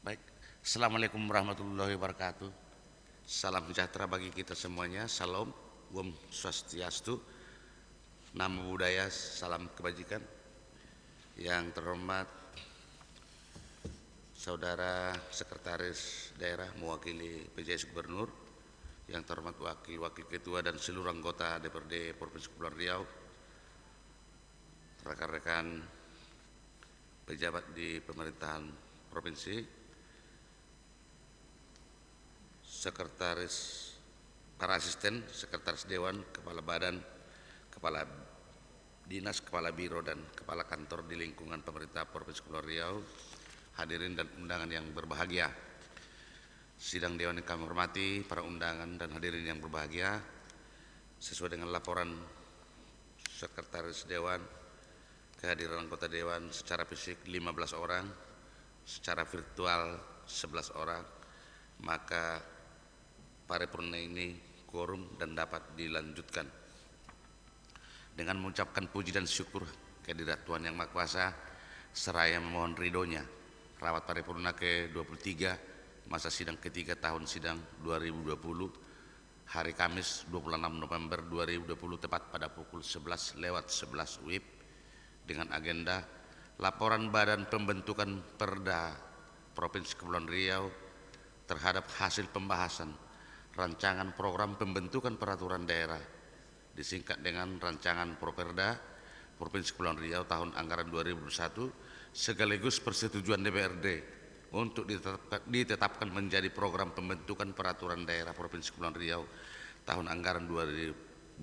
Baik, Assalamualaikum warahmatullahi wabarakatuh. Salam sejahtera bagi kita semuanya. Salam, Om Swastiastu, Namo Buddhaya, salam kebajikan. Yang terhormat Saudara Sekretaris Daerah mewakili PJS Gubernur, yang terhormat Wakil-Wakil Ketua dan seluruh anggota DPRD Provinsi Kepulauan Riau, rekan-rekan pejabat di pemerintahan provinsi, sekretaris, para asisten, sekretaris dewan, kepala badan, kepala dinas, kepala biro, dan kepala kantor di lingkungan pemerintah Provinsi Kepulauan Riau, hadirin dan undangan yang berbahagia. Sidang dewan yang kami hormati, para undangan dan hadirin yang berbahagia, sesuai dengan laporan sekretaris dewan, kehadiran anggota dewan secara fisik 15 orang, secara virtual 11 orang, maka paripurna ini quorum dan dapat dilanjutkan. Dengan mengucapkan puji dan syukur kehadirat Tuhan Yang Maha Kuasa, seraya memohon ridhonya, rapat paripurna ke-23 masa sidang ketiga tahun sidang 2020, hari Kamis 26 November 2020 tepat pada pukul 11:11 WIB, dengan agenda laporan Badan Pembentukan Perda Provinsi Kepulauan Riau terhadap hasil pembahasan rancangan program pembentukan peraturan daerah, disingkat dengan rancangan Properda Provinsi Kepulauan Riau tahun anggaran 2021, sekaligus persetujuan DPRD untuk ditetapkan menjadi program pembentukan peraturan daerah Provinsi Kepulauan Riau tahun anggaran 2021,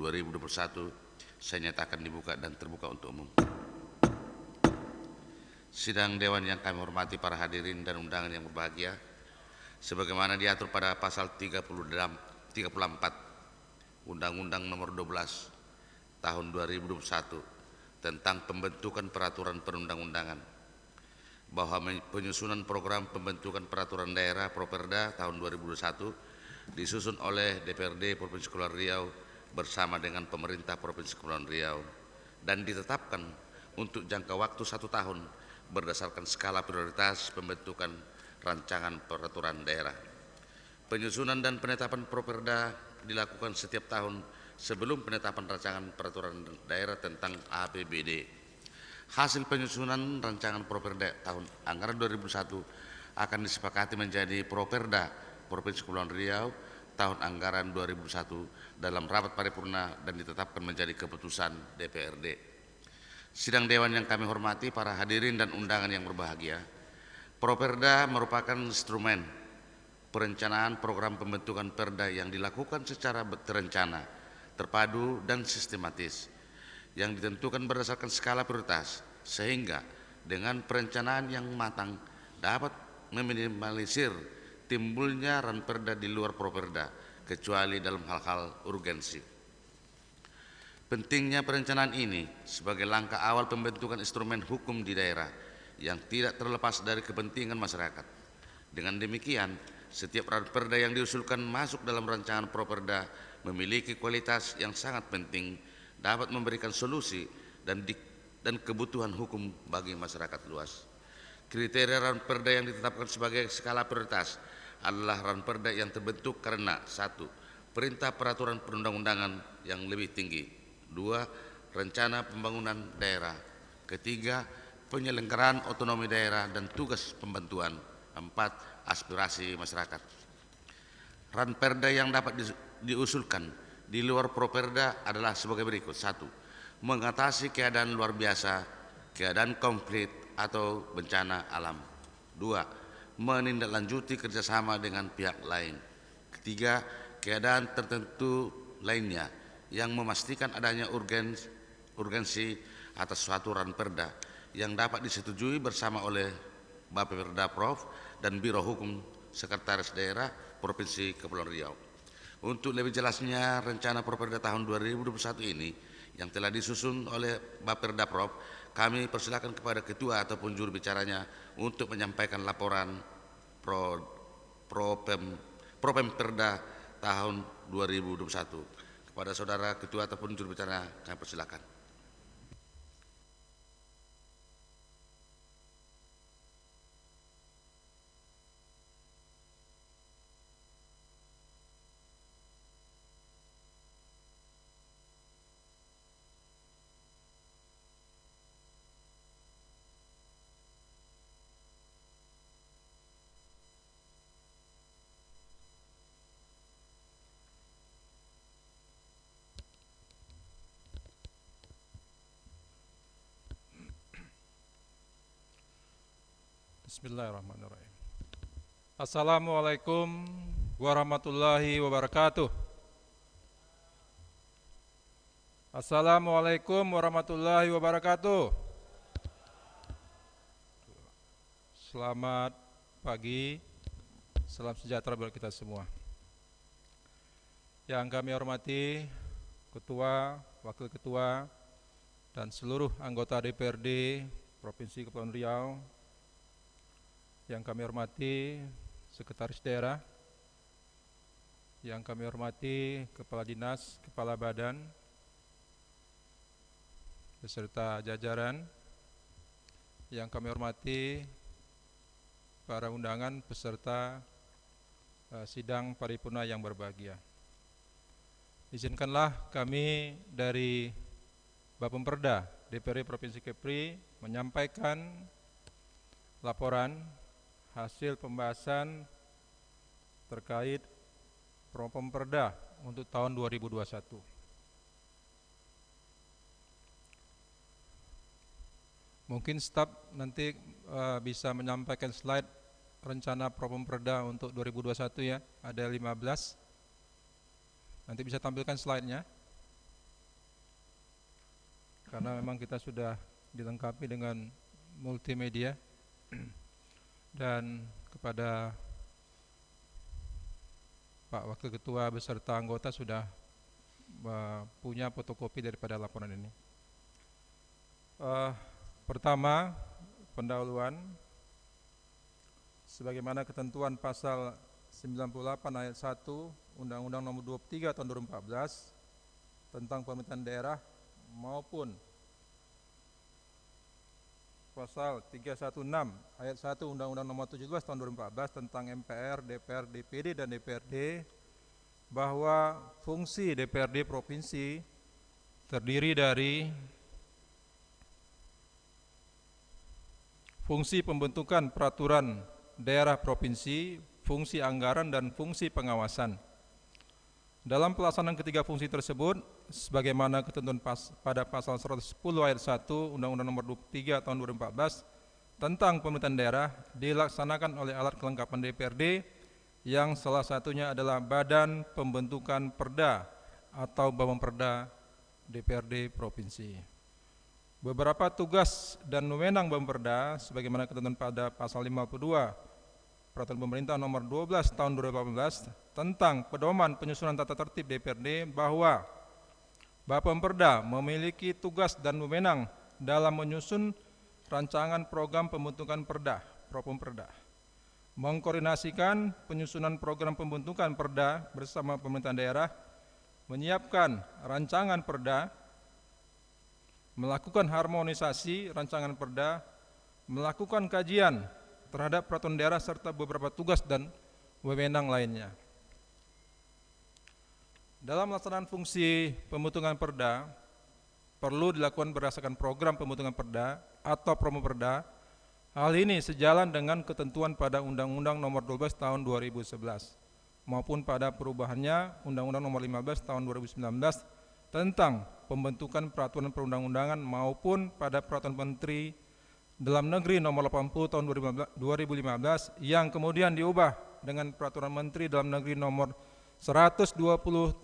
saya nyatakan dibuka dan terbuka untuk umum. Sidang dewan yang kami hormati, para hadirin dan undangan yang berbahagia, sebagaimana diatur pada pasal 34 Undang-Undang Nomor 12 Tahun 2021 tentang pembentukan peraturan perundang-undangan, bahwa penyusunan program pembentukan peraturan daerah Properda tahun 2021 disusun oleh DPRD Provinsi Kepulauan Riau bersama dengan pemerintah Provinsi Kepulauan Riau dan ditetapkan untuk jangka waktu 1 tahun berdasarkan skala prioritas pembentukan rancangan peraturan daerah. Penyusunan dan penetapan Properda dilakukan setiap tahun sebelum penetapan rancangan peraturan daerah tentang APBD. Hasil penyusunan rancangan Properda tahun anggaran 2001 akan disepakati menjadi Properda Provinsi Kepulauan Riau tahun anggaran 2001 dalam rapat paripurna dan ditetapkan menjadi keputusan DPRD. Sidang dewan yang kami hormati, para hadirin dan undangan yang berbahagia, Properda merupakan instrumen perencanaan program pembentukan perda yang dilakukan secara terencana, terpadu, dan sistematis, yang ditentukan berdasarkan skala prioritas, sehingga dengan perencanaan yang matang dapat meminimalisir timbulnya ranperda di luar Properda, kecuali dalam hal-hal urgensi. Pentingnya perencanaan ini sebagai langkah awal pembentukan instrumen hukum di daerah yang tidak terlepas dari kepentingan masyarakat. Dengan demikian, setiap ranperda yang diusulkan masuk dalam rancangan Properda memiliki kualitas yang sangat penting, dapat memberikan solusi dan kebutuhan hukum bagi masyarakat luas. Kriteria ranperda yang ditetapkan sebagai skala prioritas adalah ranperda yang terbentuk karena: 1. Perintah peraturan perundang-undangan yang lebih tinggi; 2. Rencana pembangunan daerah; ketiga, penyelenggaraan otonomi daerah dan tugas pembantuan; 4. Aspirasi masyarakat. Ranperda yang dapat diusulkan di luar Properda adalah sebagai berikut: 1. Mengatasi keadaan luar biasa, keadaan konflik atau bencana alam; 2. Menindaklanjuti kerjasama dengan pihak lain; ketiga, keadaan tertentu lainnya yang memastikan adanya urgensi atas suatu ranperda yang dapat disetujui bersama oleh Bapperda Prof dan Biro Hukum Sekretaris Daerah Provinsi Kepulauan Riau. Untuk lebih jelasnya, rencana Properda tahun 2021 ini yang telah disusun oleh Bapperda Prof, kami persilakan kepada ketua ataupun juru bicaranya untuk menyampaikan laporan Propemperda tahun 2021. Kepada saudara ketua ataupun juru bicara, kami persilakan. Bismillahirrahmanirrahim. Assalamualaikum warahmatullahi wabarakatuh. Assalamualaikum warahmatullahi wabarakatuh. Selamat pagi, salam sejahtera buat kita semua. Yang kami hormati Ketua, Wakil Ketua, dan seluruh anggota DPRD Provinsi Kepulauan Riau. Yang kami hormati Sekretaris Daerah, yang kami hormati Kepala Dinas, Kepala Badan, beserta jajaran, yang kami hormati para undangan peserta sidang paripurna yang berbahagia. Izinkanlah kami dari Bapemperda DPRD Provinsi Kepri menyampaikan laporan hasil pembahasan terkait Propemperda untuk tahun 2021. Mungkin staf nanti bisa menyampaikan slide rencana Propemperda untuk 2021 ya, ada 15. Nanti bisa tampilkan slide-nya. Karena memang kita sudah dilengkapi dengan multimedia. Dan kepada Pak Wakil Ketua beserta anggota sudah punya fotokopi daripada laporan ini. Pertama, pendahuluan. Sebagaimana ketentuan pasal 98 ayat 1 Undang-Undang Nomor 23 Tahun 2014 tentang pemerintahan daerah maupun pasal 316 ayat 1 Undang-Undang Nomor 17 Tahun 2014 tentang MPR, DPR, DPD dan DPRD, bahwa fungsi DPRD provinsi terdiri dari fungsi pembentukan peraturan daerah provinsi, fungsi anggaran dan fungsi pengawasan. Dalam pelaksanaan ketiga fungsi tersebut, sebagaimana ketentuan pada pasal 110 ayat 1 Undang-Undang Nomor 23 Tahun 2014 tentang pemerintahan daerah dilaksanakan oleh alat kelengkapan DPRD yang salah satunya adalah Badan Pembentukan Perda atau Bapemperda DPRD Provinsi. Beberapa tugas dan wewenang Bapemperda sebagaimana ketentuan pada pasal 52 Peraturan Pemerintah Nomor 12 Tahun 2018 tentang pedoman penyusunan tata tertib DPRD, bahwa Bapemperda memiliki tugas dan wewenang dalam menyusun rancangan program pembentukan perda, Propemperda, mengkoordinasikan penyusunan program pembentukan perda bersama pemerintahan daerah, menyiapkan rancangan perda, melakukan harmonisasi rancangan perda, melakukan kajian terhadap peraturan daerah serta beberapa tugas dan wewenang lainnya. Dalam melaksanakan fungsi pembentukan perda perlu dilakukan berdasarkan program pembentukan perda atau Propemperda. Hal ini sejalan dengan ketentuan pada Undang-Undang Nomor 12 Tahun 2011 maupun pada perubahannya Undang-Undang Nomor 15 Tahun 2019 tentang pembentukan peraturan perundang-undangan maupun pada Peraturan Menteri Dalam Negeri Nomor 80 Tahun 2015 yang kemudian diubah dengan Peraturan Menteri Dalam Negeri Nomor 120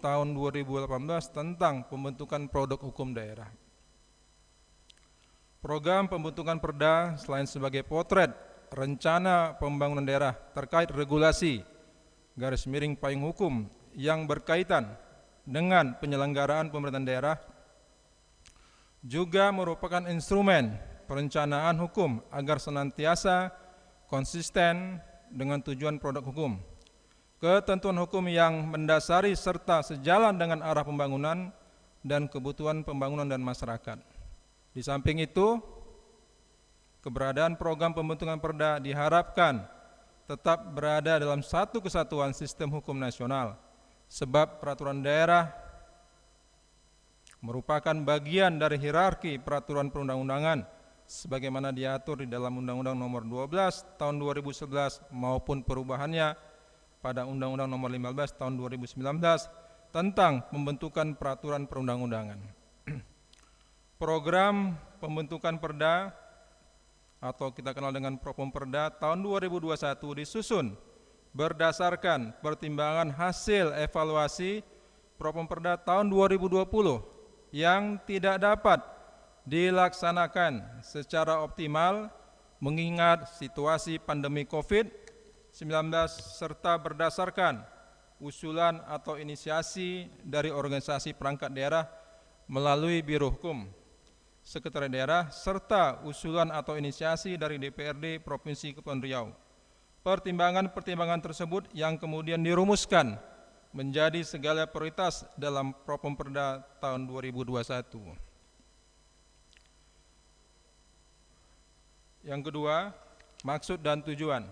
Tahun 2018 tentang pembentukan produk hukum daerah. Program pembentukan perda selain sebagai potret rencana pembangunan daerah terkait regulasi garis miring payung hukum yang berkaitan dengan penyelenggaraan pemerintahan daerah, juga merupakan instrumen perencanaan hukum agar senantiasa konsisten dengan tujuan produk hukum, ketentuan hukum yang mendasari serta sejalan dengan arah pembangunan dan kebutuhan pembangunan dan masyarakat. Di samping itu, keberadaan program pembentukan perda diharapkan tetap berada dalam satu kesatuan sistem hukum nasional, sebab peraturan daerah merupakan bagian dari hierarki peraturan perundang-undangan sebagaimana diatur di dalam Undang-Undang Nomor 12 Tahun 2011 maupun perubahannya pada Undang-Undang Nomor 15 Tahun 2019 tentang pembentukan peraturan perundang-undangan. Program pembentukan perda atau kita kenal dengan Propemperda tahun 2021 disusun berdasarkan pertimbangan hasil evaluasi Propemperda tahun 2020 yang tidak dapat dilaksanakan secara optimal mengingat situasi pandemi COVID-19 serta berdasarkan usulan atau inisiasi dari organisasi perangkat daerah melalui Biro Hukum Sekretariat Daerah serta usulan atau inisiasi dari DPRD Provinsi Kepulauan Riau. Pertimbangan-pertimbangan tersebut yang kemudian dirumuskan menjadi segala prioritas dalam Propemperda tahun 2021. Yang kedua, maksud dan tujuan.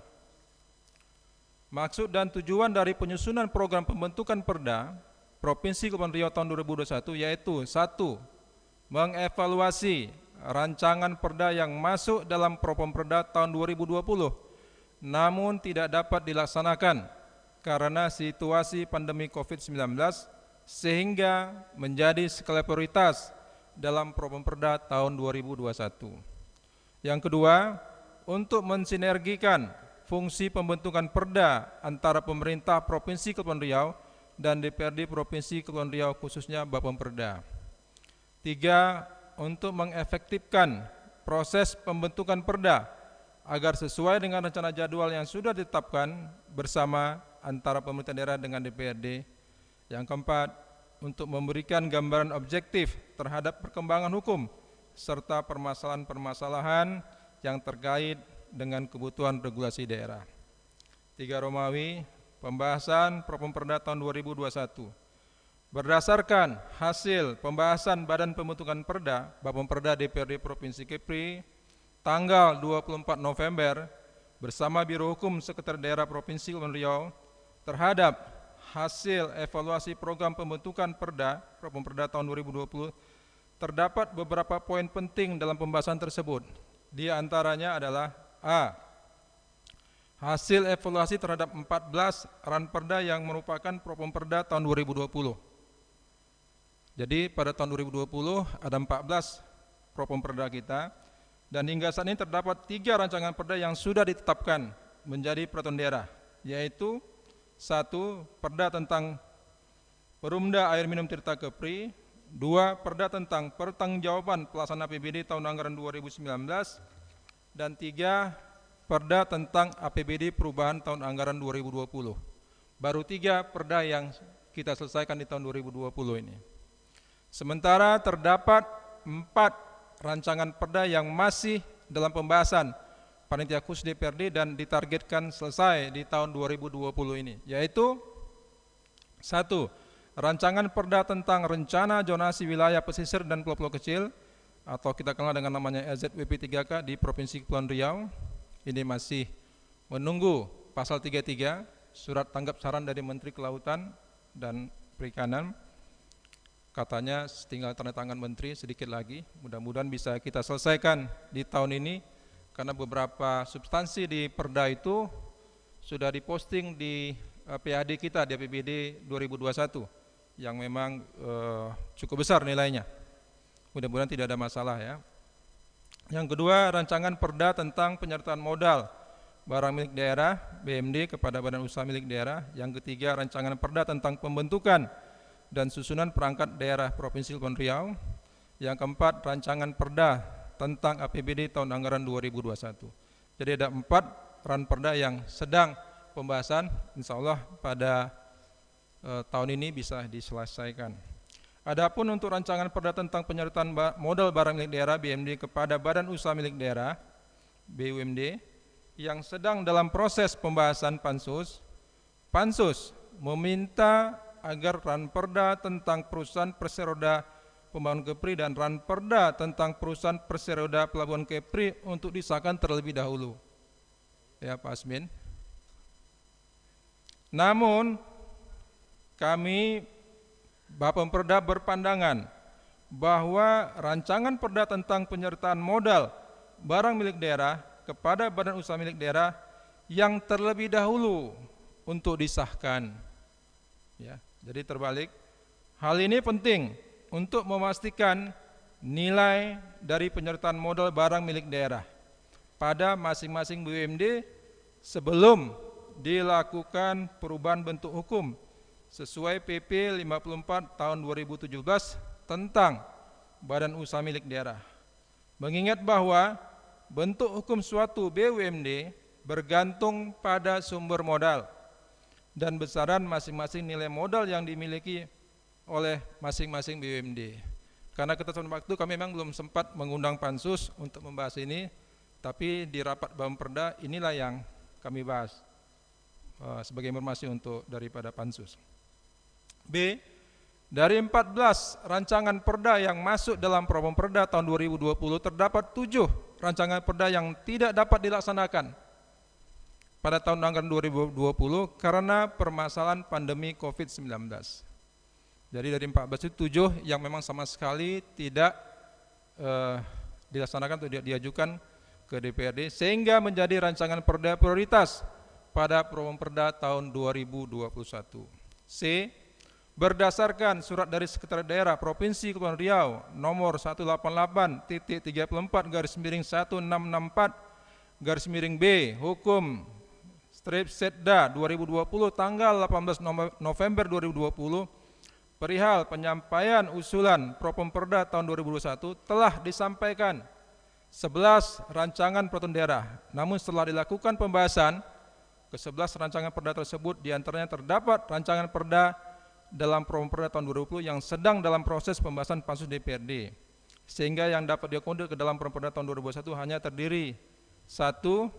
Maksud dan tujuan dari penyusunan program pembentukan Perda Provinsi Kepulauan Riau tahun 2021 yaitu 1. Mengevaluasi rancangan Perda yang masuk dalam Propemperda tahun 2020 namun tidak dapat dilaksanakan karena situasi pandemi COVID-19 sehingga menjadi skala prioritas dalam Propemperda tahun 2021. Yang kedua, untuk mensinergikan fungsi pembentukan Perda antara pemerintah Provinsi Kepulauan Riau dan DPRD Provinsi Kepulauan Riau khususnya Bapemperda. 3. Untuk mengefektifkan proses pembentukan Perda agar sesuai dengan rencana jadwal yang sudah ditetapkan bersama antara pemerintah daerah dengan DPRD. Yang keempat, untuk memberikan gambaran objektif terhadap perkembangan hukum serta permasalahan-permasalahan yang terkait dengan kebutuhan regulasi daerah. 3 Romawi, pembahasan Propemperda tahun 2021. Berdasarkan hasil pembahasan Badan Pembentukan Perda, Bapemperda DPRD Provinsi Kepri, tanggal 24 November, bersama Biro Hukum Sekretariat Daerah Provinsi Kepulauan Riau, terhadap hasil evaluasi program pembentukan Perda, Propemperda tahun 2020, terdapat beberapa poin penting dalam pembahasan tersebut. Di antaranya adalah A. Hasil evaluasi terhadap 14 ranperda yang merupakan Propemperda tahun 2020. Jadi pada tahun 2020 ada 14 Propemperda kita dan hingga saat ini terdapat 3 rancangan perda yang sudah ditetapkan menjadi peraturan daerah, yaitu 1. Perda tentang Perumda Air Minum Tirta Kepri, 2. Perda tentang pertanggungjawaban pelaksanaan APBD tahun anggaran 2019 dan 3. Perda tentang APBD perubahan tahun anggaran 2020. Baru 3 perda yang kita selesaikan di tahun 2020 ini. Sementara terdapat 4 rancangan perda yang masih dalam pembahasan panitia khusus DPRD dan ditargetkan selesai di tahun 2020 ini, yaitu 1. Rancangan Perda tentang rencana zonasi wilayah pesisir dan pulau-pulau kecil atau kita kenal dengan namanya RZWP 3K di Provinsi Kepulauan Riau. Ini masih menunggu pasal 33 surat tanggap saran dari Menteri Kelautan dan Perikanan. Katanya tinggal tanda tangan Menteri sedikit lagi. Mudah-mudahan bisa kita selesaikan di tahun ini karena beberapa substansi di Perda itu sudah diposting di PAD kita di APBD 2021 yang memang cukup besar nilainya. Mudah-mudahan tidak ada masalah ya. Yang kedua, rancangan Perda tentang penyertaan modal barang milik daerah BMD kepada badan usaha milik daerah. Yang ketiga, rancangan Perda tentang pembentukan dan susunan perangkat daerah Provinsi Kepulauan Riau. Yang keempat, rancangan Perda tentang APBD tahun anggaran 2021. Jadi ada 4 ranperda yang sedang pembahasan, insya Allah pada tahun ini bisa diselesaikan. Adapun untuk rancangan Perda tentang penyertaan modal barang milik daerah BMD kepada badan usaha milik daerah BUMD yang sedang dalam proses pembahasan Pansus meminta agar ranperda tentang perusahaan perseroda pembangunan Kepri dan ranperda tentang perusahaan perseroda pelabuhan Kepri untuk disahkan terlebih dahulu. Ya Pak Asmin. Namun kami Bapemperda berpandangan bahwa rancangan Perda tentang penyertaan modal barang milik daerah kepada badan usaha milik daerah yang terlebih dahulu untuk disahkan. Ya, jadi terbalik. Hal ini penting untuk memastikan nilai dari penyertaan modal barang milik daerah. pada masing-masing BUMD sebelum dilakukan perubahan bentuk hukum sesuai PP 54 tahun 2017 tentang badan usaha milik daerah. Mengingat bahwa bentuk hukum suatu BUMD bergantung pada sumber modal dan besaran masing-masing nilai modal yang dimiliki oleh masing-masing BUMD. Karena ketersediaan waktu kami memang belum sempat mengundang Pansus untuk membahas ini, tapi di rapat Bapemperda inilah yang kami bahas sebagai informasi untuk daripada Pansus. B. Dari 14 rancangan perda yang masuk dalam Bapemperda tahun 2020 terdapat 7 rancangan perda yang tidak dapat dilaksanakan pada tahun anggaran 2020 karena permasalahan pandemi COVID-19. Jadi dari 14 itu 7 yang memang sama sekali tidak dilaksanakan atau tidak diajukan ke DPRD sehingga menjadi rancangan perda prioritas pada Bapemperda tahun 2021. C. Berdasarkan surat dari Sekretariat Daerah Provinsi Kepulauan Riau nomor 188.34-1664-B hukum strip Setda 2020 tanggal 18 November 2020 perihal penyampaian usulan Bapemperda tahun 2021 telah disampaikan 11 rancangan peraturan daerah. Namun setelah dilakukan pembahasan ke-11 rancangan perda tersebut diantaranya terdapat rancangan perda dalam Bapemperda tahun 2020 yang sedang dalam proses pembahasan Pansus DPRD, sehingga yang dapat diakomodir ke dalam Bapemperda tahun 2021 hanya terdiri 1.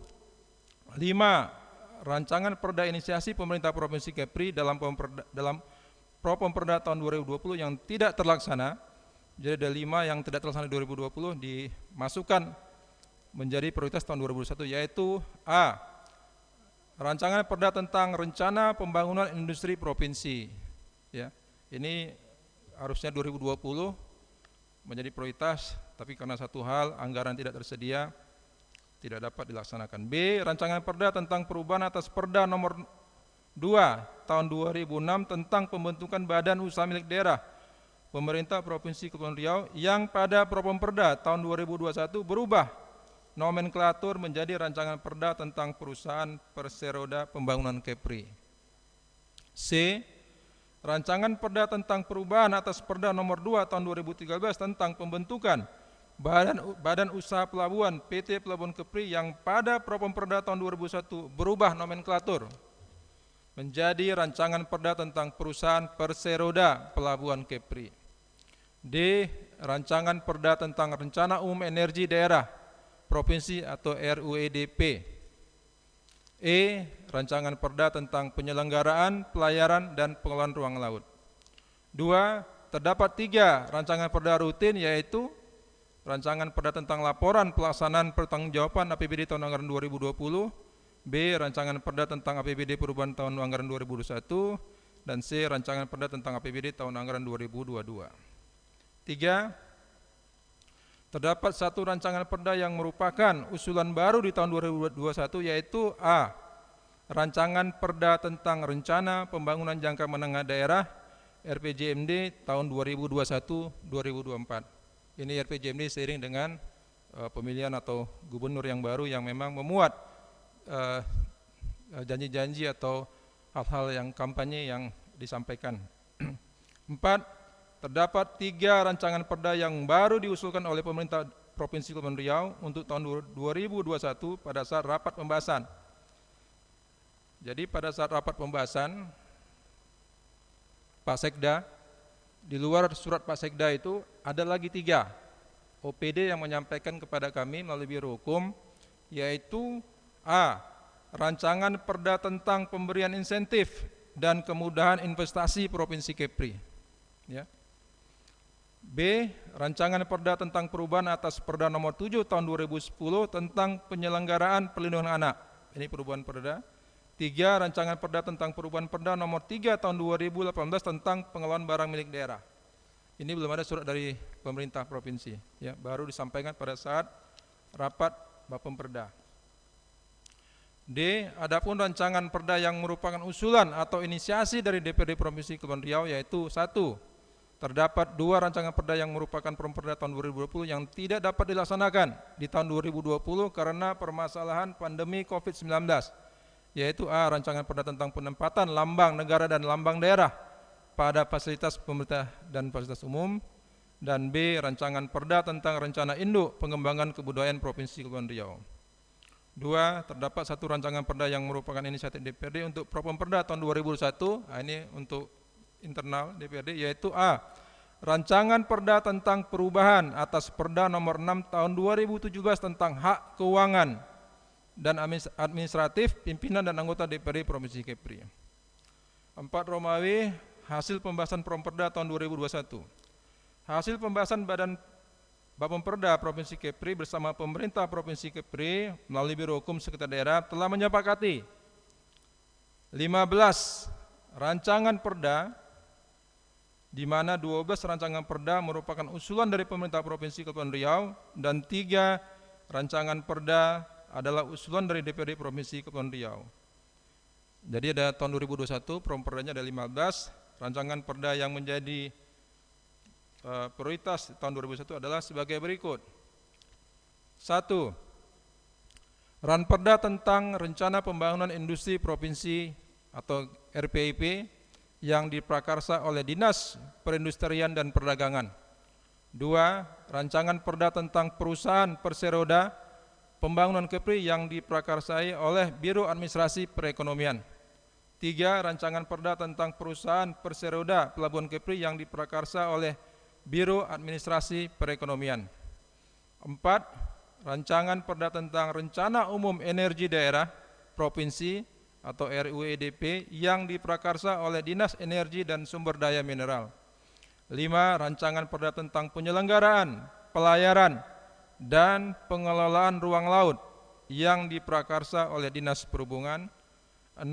5 rancangan perda inisiasi pemerintah Provinsi Kepri dalam Bapemperda tahun 2020 yang tidak terlaksana. Jadi ada 5 yang tidak terlaksana 2020 dimasukkan menjadi prioritas tahun 2021, yaitu A. Rancangan perda tentang rencana pembangunan industri provinsi. Ya, ini harusnya 2020 menjadi prioritas, tapi karena satu hal anggaran tidak tersedia, tidak dapat dilaksanakan. B. Rancangan perda tentang perubahan atas Perda nomor 2 tahun 2006 tentang pembentukan badan usaha milik daerah pemerintah Provinsi Kepulauan Riau yang pada Bapemperda tahun 2021 berubah nomenklatur menjadi rancangan perda tentang perusahaan perseroda pembangunan Kepri. C. Rancangan perda tentang perubahan atas Perda nomor 2 tahun 2013 tentang pembentukan Badan Usaha Pelabuhan PT Pelabuhan Kepri yang pada Bapemperda tahun 2001 berubah nomenklatur menjadi rancangan perda tentang perusahaan perseroda Pelabuhan Kepri. D. Rancangan perda tentang Rencana Umum Energi Daerah Provinsi atau RUEDP. E. Rancangan perda tentang penyelenggaraan, pelayaran, dan pengelolaan ruang laut. 2. Terdapat 3 rancangan perda rutin, yaitu rancangan perda tentang laporan pelaksanaan pertanggungjawaban APBD tahun anggaran 2020, B. Rancangan perda tentang APBD perubahan tahun anggaran 2021, dan C. Rancangan perda tentang APBD tahun anggaran 2022. 3. Terdapat 1 rancangan perda yang merupakan usulan baru di tahun 2021, yaitu A. Rancangan perda tentang rencana pembangunan jangka menengah daerah RPJMD tahun 2021-2024. Ini RPJMD seiring dengan pemilihan atau gubernur yang baru yang memang memuat janji-janji atau hal-hal yang kampanye yang disampaikan. 4. Terdapat 3 rancangan perda yang baru diusulkan oleh pemerintah Provinsi Kepulauan Riau untuk tahun 2021 pada saat rapat pembahasan. Jadi pada saat rapat pembahasan Pak Sekda, di luar surat Pak Sekda itu ada lagi 3 OPD yang menyampaikan kepada kami melalui Biro Hukum, yaitu A. Rancangan perda tentang pemberian insentif dan kemudahan investasi Provinsi Kepri, ya. B. Rancangan perda tentang perubahan atas Perda nomor 7 tahun 2010 tentang penyelenggaraan perlindungan anak. Ini perubahan perda. 3. Rancangan perda tentang perubahan Perda nomor 3 tahun 2018 tentang pengelolaan barang milik daerah. Ini belum ada surat dari pemerintah provinsi, ya, baru disampaikan pada saat rapat Bapemperda. D. Adapun rancangan perda yang merupakan usulan atau inisiasi dari DPRD Provinsi Kepulauan Riau, yaitu 1. terdapat 2 rancangan perda yang merupakan Promperda tahun 2020 yang tidak dapat dilaksanakan di tahun 2020 karena permasalahan pandemi COVID-19, yaitu A. Rancangan Perda tentang penempatan lambang negara dan lambang daerah pada fasilitas pemerintah dan fasilitas umum, dan B. Rancangan Perda tentang rencana induk pengembangan kebudayaan Provinsi Kepulauan Riau. 2. Terdapat 1 rancangan perda yang merupakan inisiatif DPRD untuk Promperda tahun 2021, ini untuk internal DPRD, yaitu A. Rancangan Perda tentang perubahan atas Perda nomor 6 tahun 2017 tentang hak keuangan dan administratif pimpinan dan anggota DPRD Provinsi Kepri. 4 Romawi, hasil pembahasan Promperda tahun 2021. Hasil pembahasan Bapemperda Provinsi Kepri bersama pemerintah Provinsi Kepri melalui Biro Hukum Sekretaris Daerah telah menyepakati 15 rancangan perda, di mana 12 rancangan perda merupakan usulan dari pemerintah Provinsi Kepulauan Riau dan 3 rancangan perda adalah usulan dari DPRD Provinsi Kepulauan Riau. Jadi ada tahun 2021 Promperdanya ada 15, rancangan perda yang menjadi prioritas tahun 2021 adalah sebagai berikut. 1. Ranperda tentang Rencana Pembangunan Industri Provinsi atau RPIP yang diprakarsa oleh Dinas Perindustrian dan Perdagangan. 2. Rancangan Perda tentang Perusahaan Perseroda Pembangunan Kepri yang diprakarsai oleh Biro Administrasi Perekonomian. 3. Rancangan Perda tentang Perusahaan Perseroda Pelabuhan Kepri yang diprakarsa oleh Biro Administrasi Perekonomian. 4. Rancangan Perda tentang Rencana Umum Energi Daerah Provinsi atau RUEDP yang diprakarsa oleh Dinas Energi dan Sumber Daya Mineral. 5. Rancangan Perda tentang penyelenggaraan, pelayaran, dan pengelolaan ruang laut yang diprakarsa oleh Dinas Perhubungan. 6.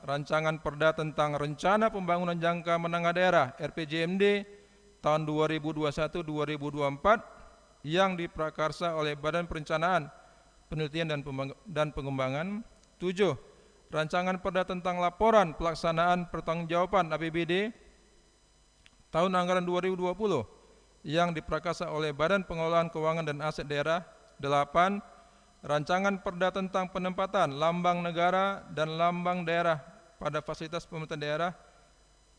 Rancangan Perda tentang Rencana Pembangunan Jangka Menengah Daerah RPJMD tahun 2021-2024 yang diprakarsa oleh Badan Perencanaan, Penelitian dan Pengembangan. 7. Rancangan Perda tentang Laporan Pelaksanaan Pertanggungjawaban APBD tahun anggaran 2020 yang diprakarsa oleh Badan Pengelolaan Keuangan dan Aset Daerah. 8. Rancangan Perda tentang penempatan lambang negara dan lambang daerah pada fasilitas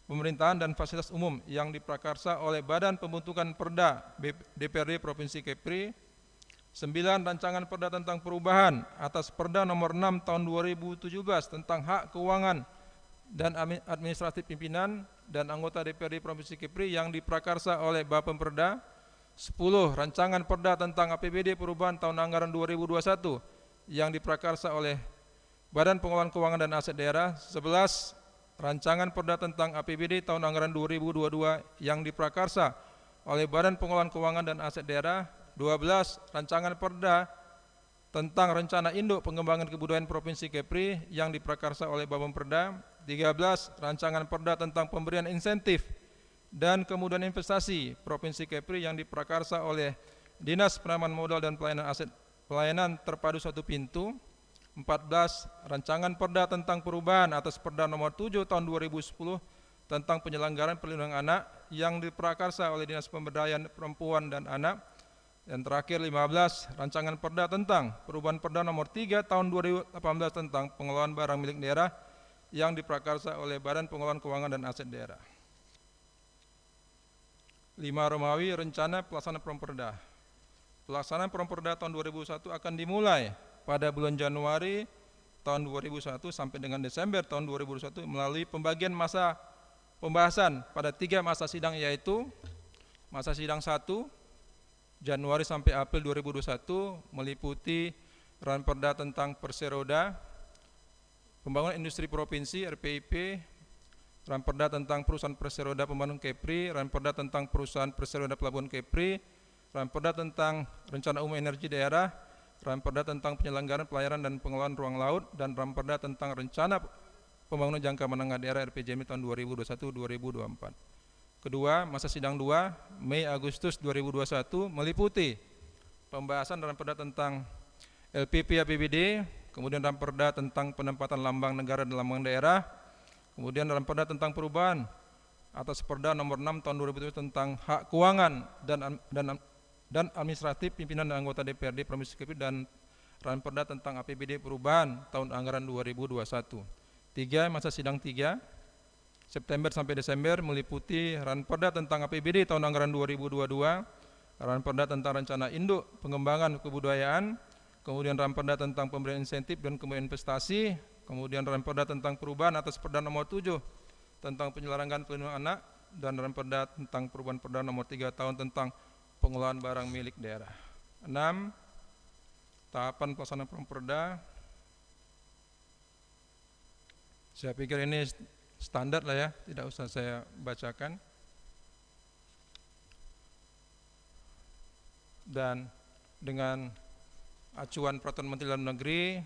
pemerintahan dan fasilitas umum yang diprakarsa oleh Badan Pembentukan Perda DPRD Provinsi Kepri. 9. Rancangan Perda tentang perubahan atas Perda nomor 6 tahun 2017 tentang hak keuangan dan administratif pimpinan dan anggota DPRD Provinsi Kepri yang diprakarsa oleh Bapemperda. 10. Rancangan Perda tentang APBD perubahan tahun anggaran 2021 yang diprakarsa oleh Badan Pengelolaan Keuangan dan Aset Daerah. 11. Rancangan Perda tentang APBD tahun anggaran 2022 yang diprakarsa oleh Badan Pengelolaan Keuangan dan Aset Daerah. 12. Rancangan Perda tentang Rencana Induk Pengembangan Kebudayaan Provinsi Kepri yang diprakarsa oleh Bapemperda. 13. Rancangan Perda tentang Pemberian Insentif dan Kemudahan Investasi Provinsi Kepri yang diprakarsa oleh Dinas Penanaman Modal dan Pelayanan Terpadu Satu Pintu. 14. Rancangan Perda tentang perubahan atas Perda nomor 7 tahun 2010 tentang penyelenggaraan perlindungan anak yang diprakarsa oleh Dinas Pemberdayaan Perempuan dan Anak. Dan terakhir 15. Rancangan Perda tentang perubahan Perda nomor 3 tahun 2018 tentang pengelolaan barang milik daerah yang diprakarsa oleh Badan Pengelolaan Keuangan dan Aset Daerah. 5 Romawi, rencana pelaksanaan Promperda. Pelaksanaan Promperda tahun 2001 akan dimulai pada bulan Januari tahun 2001 sampai dengan Desember tahun 2001 melalui pembagian masa pembahasan pada 3 masa sidang, yaitu masa sidang 1 Januari sampai April 2021 meliputi Ranperda tentang Perseroda, Pembangunan Industri Provinsi RPIP, Ranperda tentang Perusahaan Perseroda Pembangunan Kepri, Ranperda tentang Perusahaan Perseroda Pelabuhan Kepri, Ranperda tentang Rencana Umum Energi Daerah, Ranperda tentang Penyelenggaraan Pelayaran dan Pengelolaan Ruang Laut, dan Ranperda tentang Rencana Pembangunan Jangka Menengah Daerah RPJMD tahun 2021-2024. Kedua, masa sidang 2 Mei Agustus 2021 meliputi pembahasan Ranperda tentang LPP APBD, kemudian Ranperda tentang penempatan lambang negara dan lambang daerah, kemudian Ranperda tentang perubahan atas Perda nomor 6 tahun 2007 tentang hak keuangan dan administratif pimpinan dan anggota DPRD Provinsi Kepri dan Ranperda tentang APBD perubahan tahun anggaran 2021. 3. Masa sidang 3 September sampai Desember meliputi Ranperda tentang APBD tahun anggaran 2022, Ranperda tentang rencana induk pengembangan kebudayaan, kemudian Ranperda tentang pemberian insentif dan kemudian investasi, kemudian Ranperda tentang perubahan atas Perda nomor 7 tentang penyelenggaraan perlindungan anak, dan Ranperda tentang perubahan Perda nomor 3 tahun tentang pengelolaan barang milik daerah. 6. Tahapan pelaksanaan Perda. Saya pikir ini standar lah ya, tidak usah saya bacakan. Dan dengan acuan Peraturan Menteri Dalam Negeri,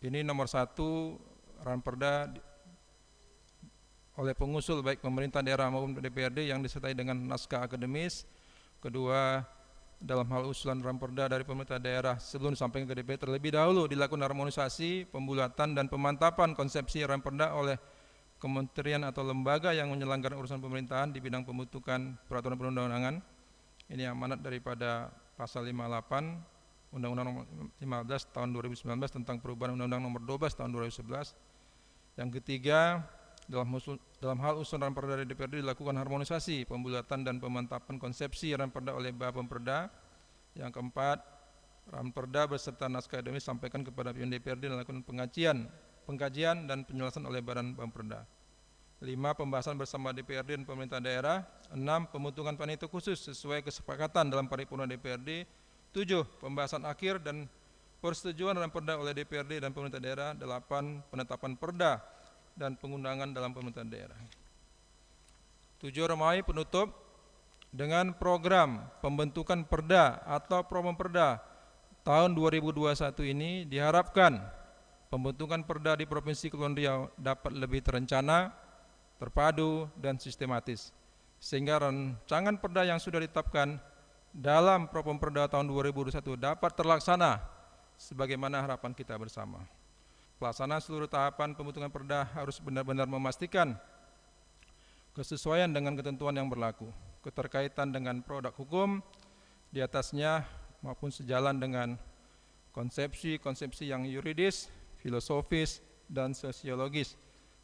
ini nomor 1 Ranperda oleh pengusul baik pemerintah daerah maupun DPRD yang disertai dengan naskah akademis. Kedua, dalam hal usulan Ranperda dari pemerintah daerah sebelum disampaikan ke DPR terlebih dahulu dilakukan harmonisasi, pembulatan dan pemantapan konsepsi Ranperda oleh kementerian atau lembaga yang menyelenggarakan urusan pemerintahan di bidang pembentukan peraturan perundang-undangan. Ini amanat daripada pasal 58 Undang-Undang Nomor 15 tahun 2019 tentang perubahan Undang-Undang Nomor 12 tahun 2011. Yang ketiga, dalam hal usulan Ranperda dari DPRD dilakukan harmonisasi, pembulatan dan pemantapan konsepsi Ranperda oleh Bapemperda. Yang keempat, Ranperda beserta naskah akademis sampaikan kepada pimpinan DPRD dan dilakukan pengkajian dan penjelasan oleh Badan Bapemperda. 5. Pembahasan bersama DPRD dan pemerintah daerah. 6. Pembentukan panitia khusus sesuai kesepakatan dalam paripurna DPRD. 7. Pembahasan akhir dan persetujuan Ranperda oleh DPRD dan pemerintah daerah. 8. Penetapan perda dan pengundangan dalam pemerintahan daerah. 7. Romawi penutup, dengan program pembentukan perda atau Promperda tahun 2021 ini diharapkan pembentukan perda di Provinsi Kepulauan Riau dapat lebih terencana, terpadu dan sistematis, sehingga rancangan perda yang sudah ditetapkan dalam Promperda tahun 2021 dapat terlaksana sebagaimana harapan kita bersama. Pelaksanaan seluruh tahapan pembentukan perda harus benar-benar memastikan kesesuaian dengan ketentuan yang berlaku, keterkaitan dengan produk hukum di atasnya maupun sejalan dengan konsepsi-konsepsi yang yuridis, filosofis, dan sosiologis,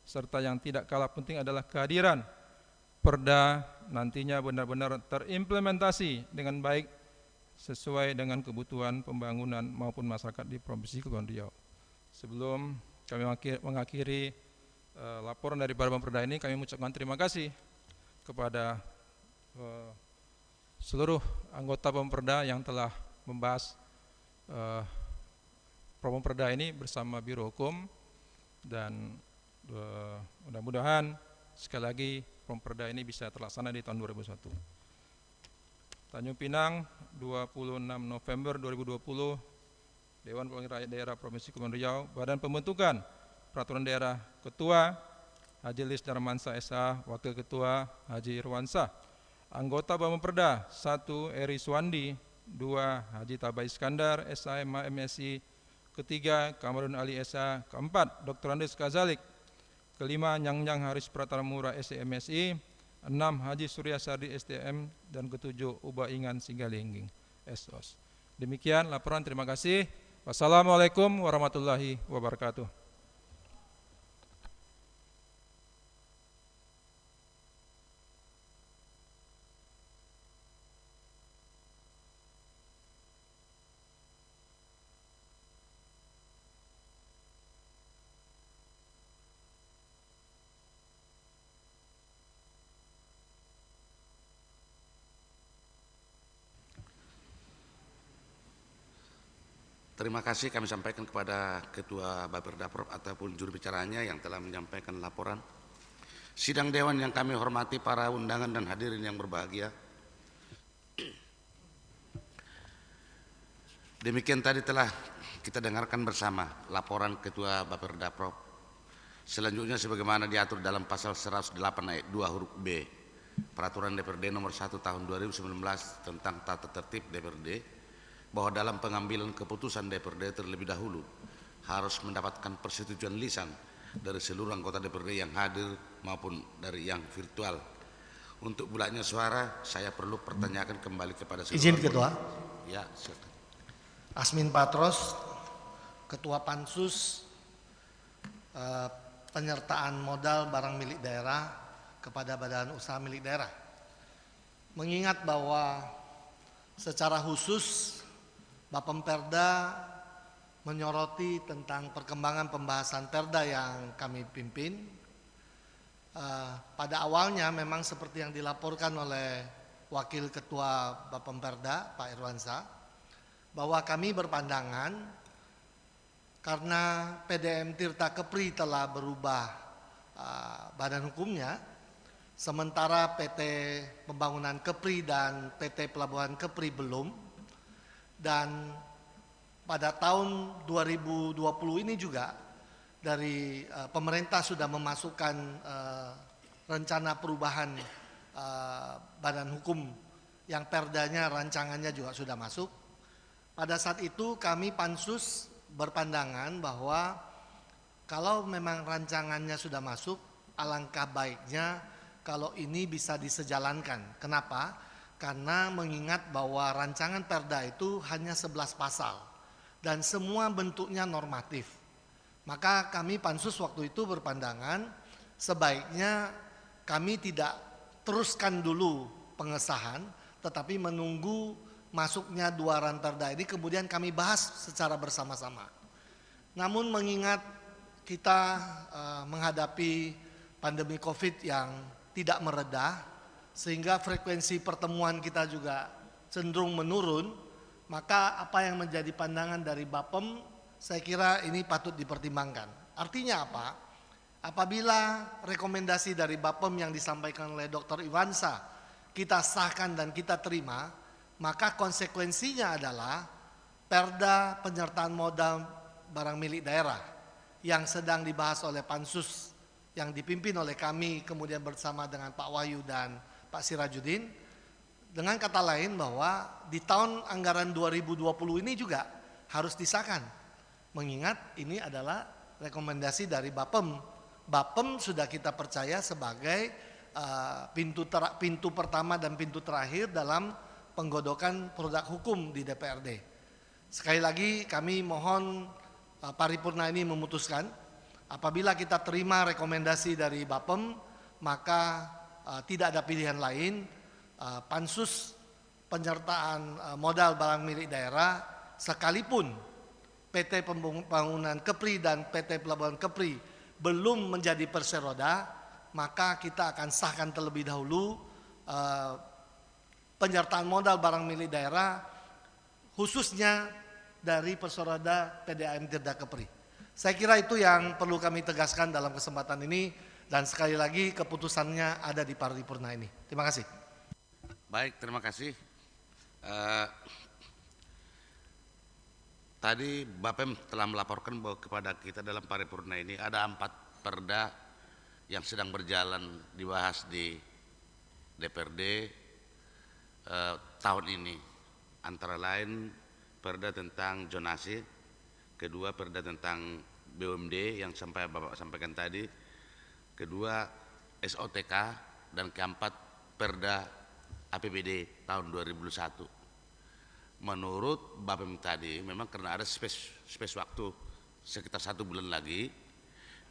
serta yang tidak kalah penting adalah kehadiran perda nantinya benar-benar terimplementasi dengan baik sesuai dengan kebutuhan pembangunan maupun masyarakat di Provinsi Kepulauan Riau. Sebelum kami mengakhiri laporan dari Bapemperda ini, kami mengucapkan terima kasih kepada seluruh anggota Bapemperda yang telah membahas Promperda ini bersama Biro Hukum, dan mudah-mudahan sekali lagi Promperda ini bisa terlaksana di tahun 2021. Tanjung Pinang, 26 November 2020, Dewan Perwakilan Rakyat Daerah Provinsi Kepulauan Riau, Badan Pembentukan Peraturan Daerah, Ketua Haji Lis Darmansa SA, Wakil Ketua Haji Irwansyah. Anggota Bapemperda 1. Eri Suwandi, 2. Haji Tabai Iskandar SA MSI, ketiga Kamarudin Ali SA, keempat Dr. Andes Kazalik, kelima Nyang Haris Prataramura SMSI, 6. Haji Surya Sardi STM, dan ketujuh Uba Ingan Singgalingging SOS. Demikian laporan, terima kasih. Wassalamualaikum warahmatullahi wabarakatuh. Terima kasih kami sampaikan kepada Ketua Bapperda Prop ataupun juru bicaranya yang telah menyampaikan laporan. Sidang Dewan yang kami hormati, para undangan dan hadirin yang berbahagia. Demikian tadi telah kita dengarkan bersama laporan Ketua Bapperda Prop. Selanjutnya sebagaimana diatur dalam pasal 108 ayat 2 huruf B Peraturan DPRD nomor 1 tahun 2019 tentang tata tertib DPRD, bahwa dalam pengambilan keputusan DPRD terlebih dahulu harus mendapatkan persetujuan lisan dari seluruh anggota DPRD yang hadir maupun dari yang virtual. Untuk bulatnya suara, saya perlu pertanyakan kembali kepada seluruh Izin Ketua. Ya, silakan. Asmin Patros, Ketua Pansus penyertaan modal barang milik daerah kepada badan usaha milik daerah. Mengingat bahwa secara khusus Bapemperda menyoroti tentang perkembangan pembahasan perda yang kami pimpin. Pada awalnya memang seperti yang dilaporkan oleh Wakil Ketua Bapemperda Pak Irwansyah, bahwa kami berpandangan karena PDM Tirta Kepri telah berubah badan hukumnya, sementara PT Pembangunan Kepri dan PT Pelabuhan Kepri belum, dan pada tahun 2020 ini juga dari pemerintah sudah memasukkan rencana perubahan badan hukum yang perdanya rancangannya juga sudah masuk. Pada saat itu kami Pansus berpandangan bahwa kalau memang rancangannya sudah masuk, alangkah baiknya kalau ini bisa disejalankan. Kenapa? Karena mengingat bahwa rancangan perda itu hanya 11 pasal dan semua bentuknya normatif. Maka kami Pansus waktu itu berpandangan sebaiknya kami tidak teruskan dulu pengesahan, tetapi menunggu masuknya 2 ranperda ini kemudian kami bahas secara bersama-sama. Namun mengingat kita menghadapi pandemi COVID yang tidak meredah, sehingga frekuensi pertemuan kita juga cenderung menurun, maka apa yang menjadi pandangan dari Bapem, saya kira ini patut dipertimbangkan. Artinya apa? Apabila rekomendasi dari Bapem yang disampaikan oleh Dr. Irwansyah kita sahkan dan kita terima, maka konsekuensinya adalah perda penyertaan modal barang milik daerah yang sedang dibahas oleh Pansus yang dipimpin oleh kami kemudian bersama dengan Pak Wahyu dan Pak Sirajuddin. Dengan kata lain bahwa di tahun anggaran 2020 ini juga harus disahkan. Mengingat ini adalah rekomendasi dari Bapem. Bapem sudah kita percaya sebagai pintu pertama dan pintu terakhir dalam penggodokan produk hukum di DPRD. Sekali lagi kami mohon paripurna ini memutuskan apabila kita terima rekomendasi dari Bapem, maka tidak ada pilihan lain. Pansus penyertaan modal barang milik daerah sekalipun PT Pembangunan Kepri dan PT Pelabuhan Kepri belum menjadi perseroda, maka kita akan sahkan terlebih dahulu penyertaan modal barang milik daerah khususnya dari perseroda PDAM Tirta Kepri. Saya kira itu yang perlu kami tegaskan dalam kesempatan ini, dan sekali lagi keputusannya ada di paripurna ini. Terima kasih. Baik, terima kasih. Tadi Bapem telah melaporkan bahwa kepada kita dalam paripurna ini ada 4 perda yang sedang berjalan dibahas di DPRD tahun ini. Antara lain perda tentang zonasi, kedua perda tentang BUMD yang Bapak sampaikan tadi, kedua SOTK, dan keempat perda APBD tahun 2021. Menurut Bapem tadi, memang karena ada space waktu sekitar 1 bulan lagi,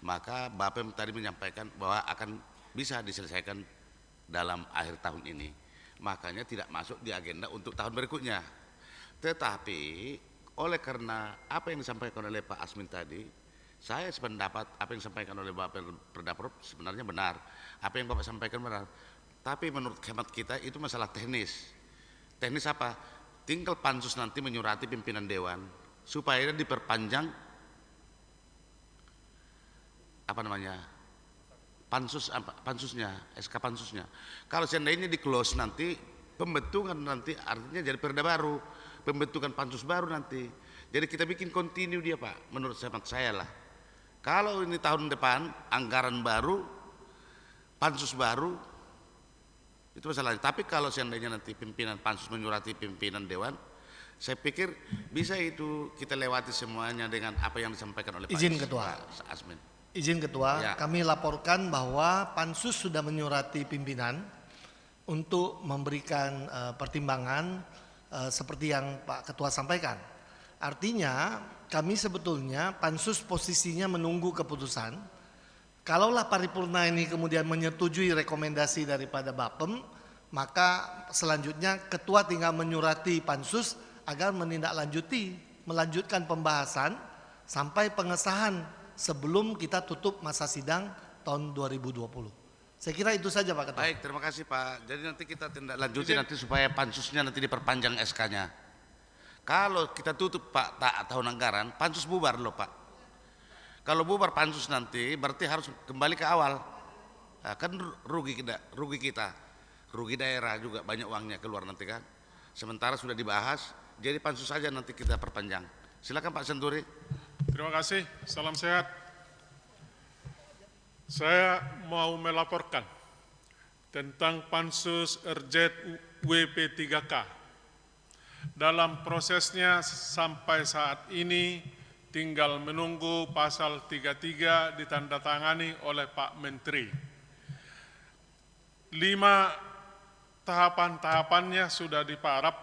maka Bapem tadi menyampaikan bahwa akan bisa diselesaikan dalam akhir tahun ini. Makanya tidak masuk di agenda untuk tahun berikutnya. Tetapi oleh karena apa yang disampaikan oleh Pak Asmin tadi, saya sependapat apa yang disampaikan oleh Bapak Perdaprop sebenarnya benar. Apa yang Bapak sampaikan benar. Tapi menurut hemat kita itu masalah teknis. Teknis apa? Tinggal Pansus nanti menyurati pimpinan Dewan supaya diperpanjang pansusnya, SK pansusnya. Kalau seandainya di close nanti pembentukan nanti artinya jadi perda baru, pembentukan pansus baru nanti. Jadi kita bikin continue dia Pak, menurut saya lah. Kalau ini tahun depan anggaran baru, pansus baru, itu masalahnya. Tapi kalau seandainya nanti pimpinan Pansus menyurati pimpinan Dewan, saya pikir bisa itu kita lewati semuanya dengan apa yang disampaikan oleh Pak Izin Ketua. Asmin. Izin Ketua, Ya. kami laporkan bahwa Pansus sudah menyurati pimpinan untuk memberikan pertimbangan seperti yang Pak Ketua sampaikan. Artinya kami sebetulnya Pansus posisinya menunggu keputusan. Kalaulah paripurna ini kemudian menyetujui rekomendasi daripada Bapem, maka selanjutnya Ketua tinggal menyurati Pansus agar melanjutkan pembahasan sampai pengesahan sebelum kita tutup masa sidang tahun 2020. Saya kira itu saja Pak Ketua. Baik, terima kasih Pak. Jadi nanti kita tindak lanjuti nanti supaya pansusnya nanti diperpanjang SK-nya. Kalau kita tutup Pak tahun anggaran, pansus bubar loh Pak. Kalau bubar pansus nanti berarti harus kembali ke awal. Nah, kan rugi kita, rugi daerah juga banyak uangnya keluar nanti kan. Sementara sudah dibahas, jadi pansus saja nanti kita perpanjang. Silakan Pak Senturi. Terima kasih, salam sehat. Saya mau melaporkan tentang Pansus RZWP3K. Dalam prosesnya sampai saat ini tinggal menunggu pasal 33 ditandatangani oleh Pak Menteri. 5 tahapan-tahapannya sudah diparap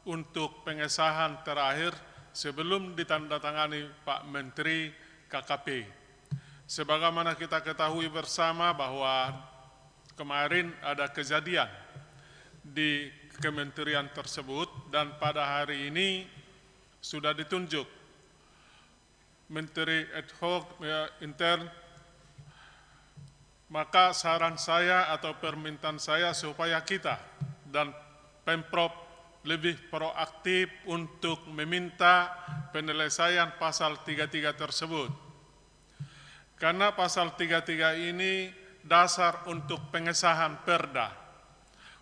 untuk pengesahan terakhir sebelum ditandatangani Pak Menteri KKP. Sebagaimana kita ketahui bersama bahwa kemarin ada kejadian di kementerian tersebut dan pada hari ini sudah ditunjuk Menteri ad hoc intern. Maka saran saya atau permintaan saya supaya kita dan Pemprov lebih proaktif untuk meminta penyelesaian pasal 33 tersebut. Karena pasal 33 ini dasar untuk pengesahan perda.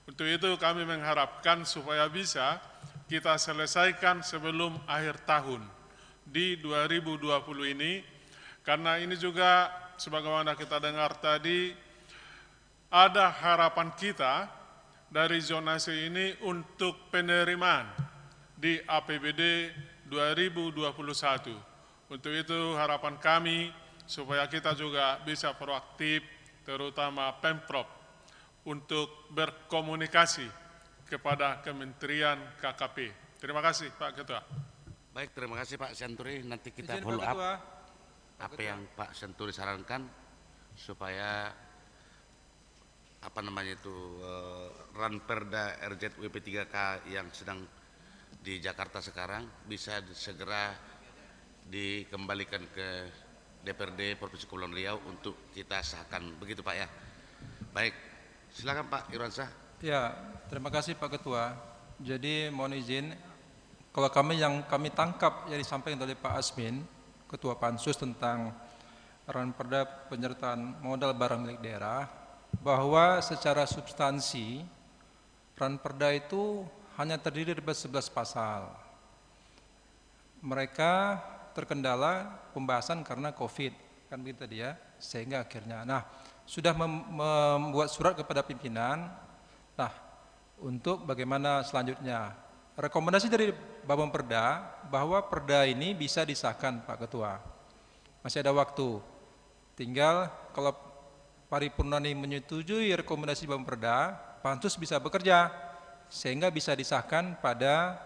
Untuk itu kami mengharapkan supaya bisa kita selesaikan sebelum akhir tahun di 2020 ini. Karena ini juga sebagaimana kita dengar tadi, ada harapan kita dari zonasi ini untuk penerimaan di APBD 2021. Untuk itu harapan kami supaya kita juga bisa proaktif, terutama Pemprov, untuk berkomunikasi kepada Kementerian KKP. Terima kasih Pak Ketua. Baik, terima kasih Pak Senturi. Nanti kita Izin, follow Pak Ketua. up apa yang Pak Senturi sarankan supaya Ranperda RZWP3K yang sedang di Jakarta sekarang bisa segera dikembalikan ke DPRD Provinsi Kepulauan Riau untuk kita sahkan, begitu Pak ya. Baik, silakan Pak Irwansyah. Ya, terima kasih Pak Ketua. Jadi mohon izin, kalau yang kami tangkap yang disampaikan oleh Pak Asmin, Ketua Pansus tentang Ranperda penyertaan modal barang milik daerah, bahwa secara substansi Ranperda itu hanya terdiri dari 11 pasal. Mereka terkendala pembahasan karena COVID, kan begitu tadi ya, sehingga akhirnya, sudah membuat surat kepada pimpinan, untuk bagaimana selanjutnya. Rekomendasi dari Bapemperda bahwa perda ini bisa disahkan Pak Ketua. Masih ada waktu. Tinggal kalau paripurna ini menyetujui rekomendasi Bapemperda, Pansus bisa bekerja sehingga bisa disahkan pada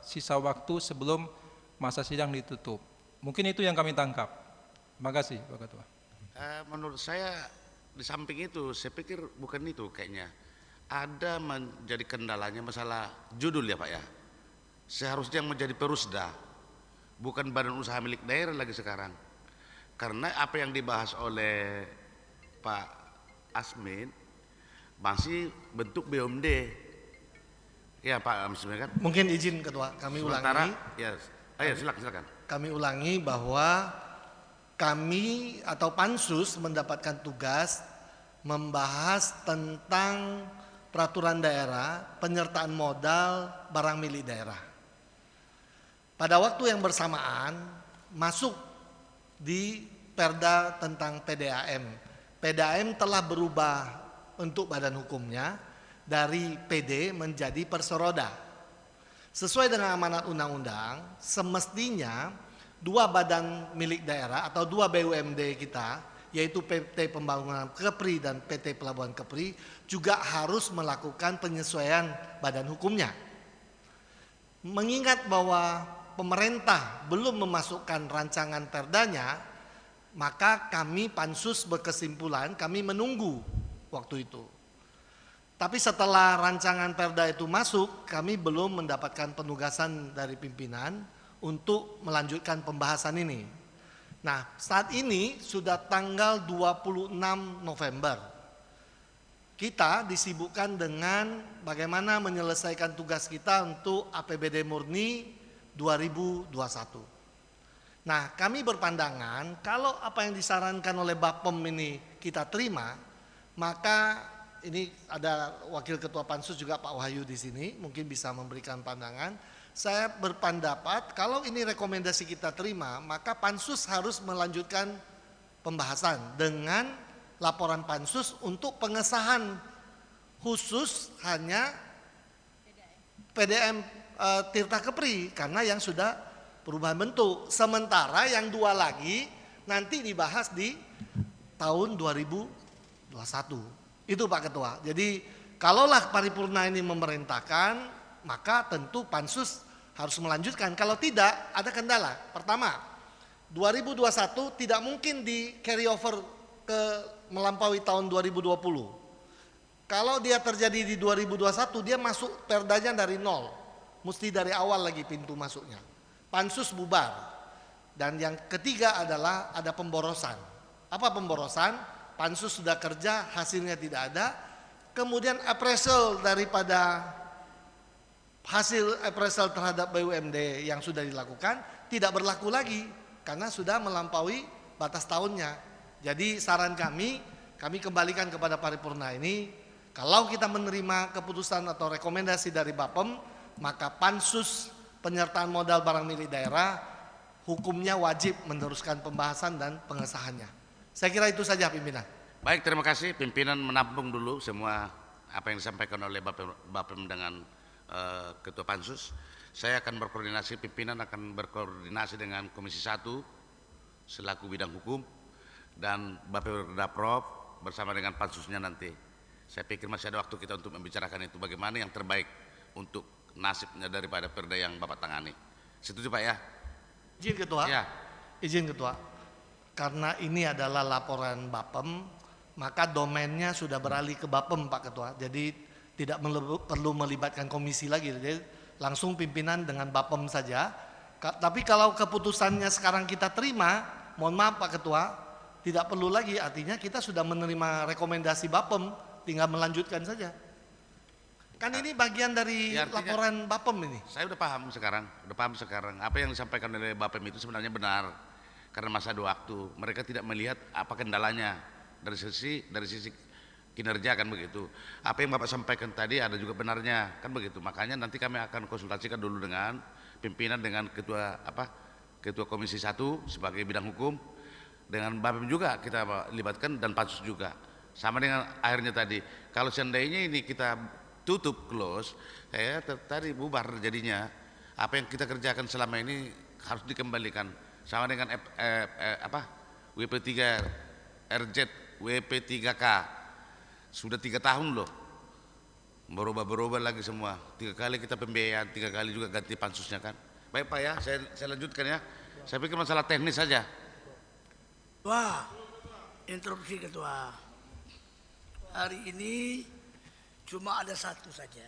sisa waktu sebelum masa sidang ditutup. Mungkin itu yang kami tangkap. Terima kasih Pak Ketua. Menurut saya di samping itu, saya pikir bukan itu kayaknya. Ada menjadi kendalanya masalah judul ya Pak ya. Seharusnya yang menjadi perusda, bukan badan usaha milik daerah lagi sekarang. Karena apa yang dibahas oleh Pak Asmin masih bentuk BUMD. Ya Pak Asmin kan? Mungkin izin Ketua, kami Sementara, ulangi. ya, ayo silakan. Kami ulangi bahwa kami atau Pansus mendapatkan tugas membahas tentang peraturan daerah penyertaan modal barang milik daerah. Pada waktu yang bersamaan masuk di Perda tentang PDAM. PDAM telah berubah untuk badan hukumnya dari PD menjadi Perseroda. Sesuai dengan amanat undang-undang, semestinya dua badan milik daerah atau dua BUMD kita, yaitu PT Pembangunan Kepri dan PT Pelabuhan Kepri, juga harus melakukan penyesuaian badan hukumnya. Mengingat bahwa pemerintah belum memasukkan rancangan perdanya, maka kami Pansus berkesimpulan kami menunggu waktu itu. Tapi setelah rancangan perda itu masuk, kami belum mendapatkan penugasan dari pimpinan untuk melanjutkan pembahasan ini. Nah, saat ini sudah tanggal 26 November. Kita disibukkan dengan bagaimana menyelesaikan tugas kita untuk APBD murni 2021. Nah, kami berpandangan kalau apa yang disarankan oleh Bapem ini kita terima, maka ini ada Wakil Ketua Pansus juga Pak Wahyu di sini, mungkin bisa memberikan pandangan. Saya berpendapat kalau ini rekomendasi kita terima, maka Pansus harus melanjutkan pembahasan dengan laporan Pansus untuk pengesahan khusus hanya PDM Tirta Kepri karena yang sudah perubahan bentuk. Sementara yang dua lagi nanti dibahas di tahun 2021. Itu Pak Ketua. Jadi kalaulah paripurna ini memerintahkan, maka tentu Pansus harus melanjutkan. Kalau tidak, ada kendala. Pertama, 2021 tidak mungkin di carry over ke melampaui tahun 2020. Kalau dia terjadi di 2021, dia masuk perdanya dari nol. Mesti dari awal lagi pintu masuknya. Pansus bubar. Dan yang ketiga adalah ada pemborosan. Apa pemborosan? Pansus sudah kerja, hasilnya tidak ada. Kemudian appraisal daripada hasil appraisal terhadap BUMD yang sudah dilakukan tidak berlaku lagi karena sudah melampaui batas tahunnya. Jadi saran kami kembalikan kepada paripurna ini, kalau kita menerima keputusan atau rekomendasi dari Bapem, maka Pansus penyertaan modal barang milik daerah hukumnya wajib meneruskan pembahasan dan pengesahannya. Saya kira itu saja pimpinan. Baik, terima kasih. Pimpinan menampung dulu semua apa yang disampaikan oleh Bapem dengan Ketua Pansus. Saya akan berkoordinasi, pimpinan akan berkoordinasi dengan Komisi 1 selaku bidang hukum dan Bapemda Prov bersama dengan Pansusnya nanti. Saya pikir masih ada waktu kita untuk membicarakan itu bagaimana yang terbaik untuk nasibnya daripada perda yang Bapak tangani. Setuju Pak ya? Izin Ketua. Ya. Izin Ketua. Karena ini adalah laporan Bapem, maka domainnya sudah beralih ke Bapem Pak Ketua. Jadi tidak perlu melibatkan komisi lagi, jadi langsung pimpinan dengan Bapem saja. Tapi kalau keputusannya sekarang kita terima, mohon maaf Pak Ketua, tidak perlu lagi, artinya kita sudah menerima rekomendasi Bapem, tinggal melanjutkan saja. Kan ini bagian dari ya, laporan Bapem ini. Saya udah paham sekarang, apa yang disampaikan oleh Bapem itu sebenarnya benar. Karena masa ada waktu, mereka tidak melihat apa kendalanya dari sisi kinerja kan begitu. Apa yang Bapak sampaikan tadi ada juga benarnya kan begitu. Makanya nanti kami akan konsultasikan dulu dengan pimpinan, dengan ketua Komisi 1 sebagai bidang hukum, dengan Bapem juga kita libatkan dan Pansus juga. Sama dengan akhirnya tadi, kalau seandainya ini kita tutup close, tadi bubar jadinya. Apa yang kita kerjakan selama ini harus dikembalikan. Sama dengan WP3 RZ, WP3K. Sudah 3 tahun loh, berubah lagi semua. 3 kali kita pembiayaan, 3 kali juga ganti pansusnya kan. Baik Pak ya, saya lanjutkan ya. Saya pikir masalah teknis saja. Wah, interupsi Ketua. Hari ini cuma ada satu saja.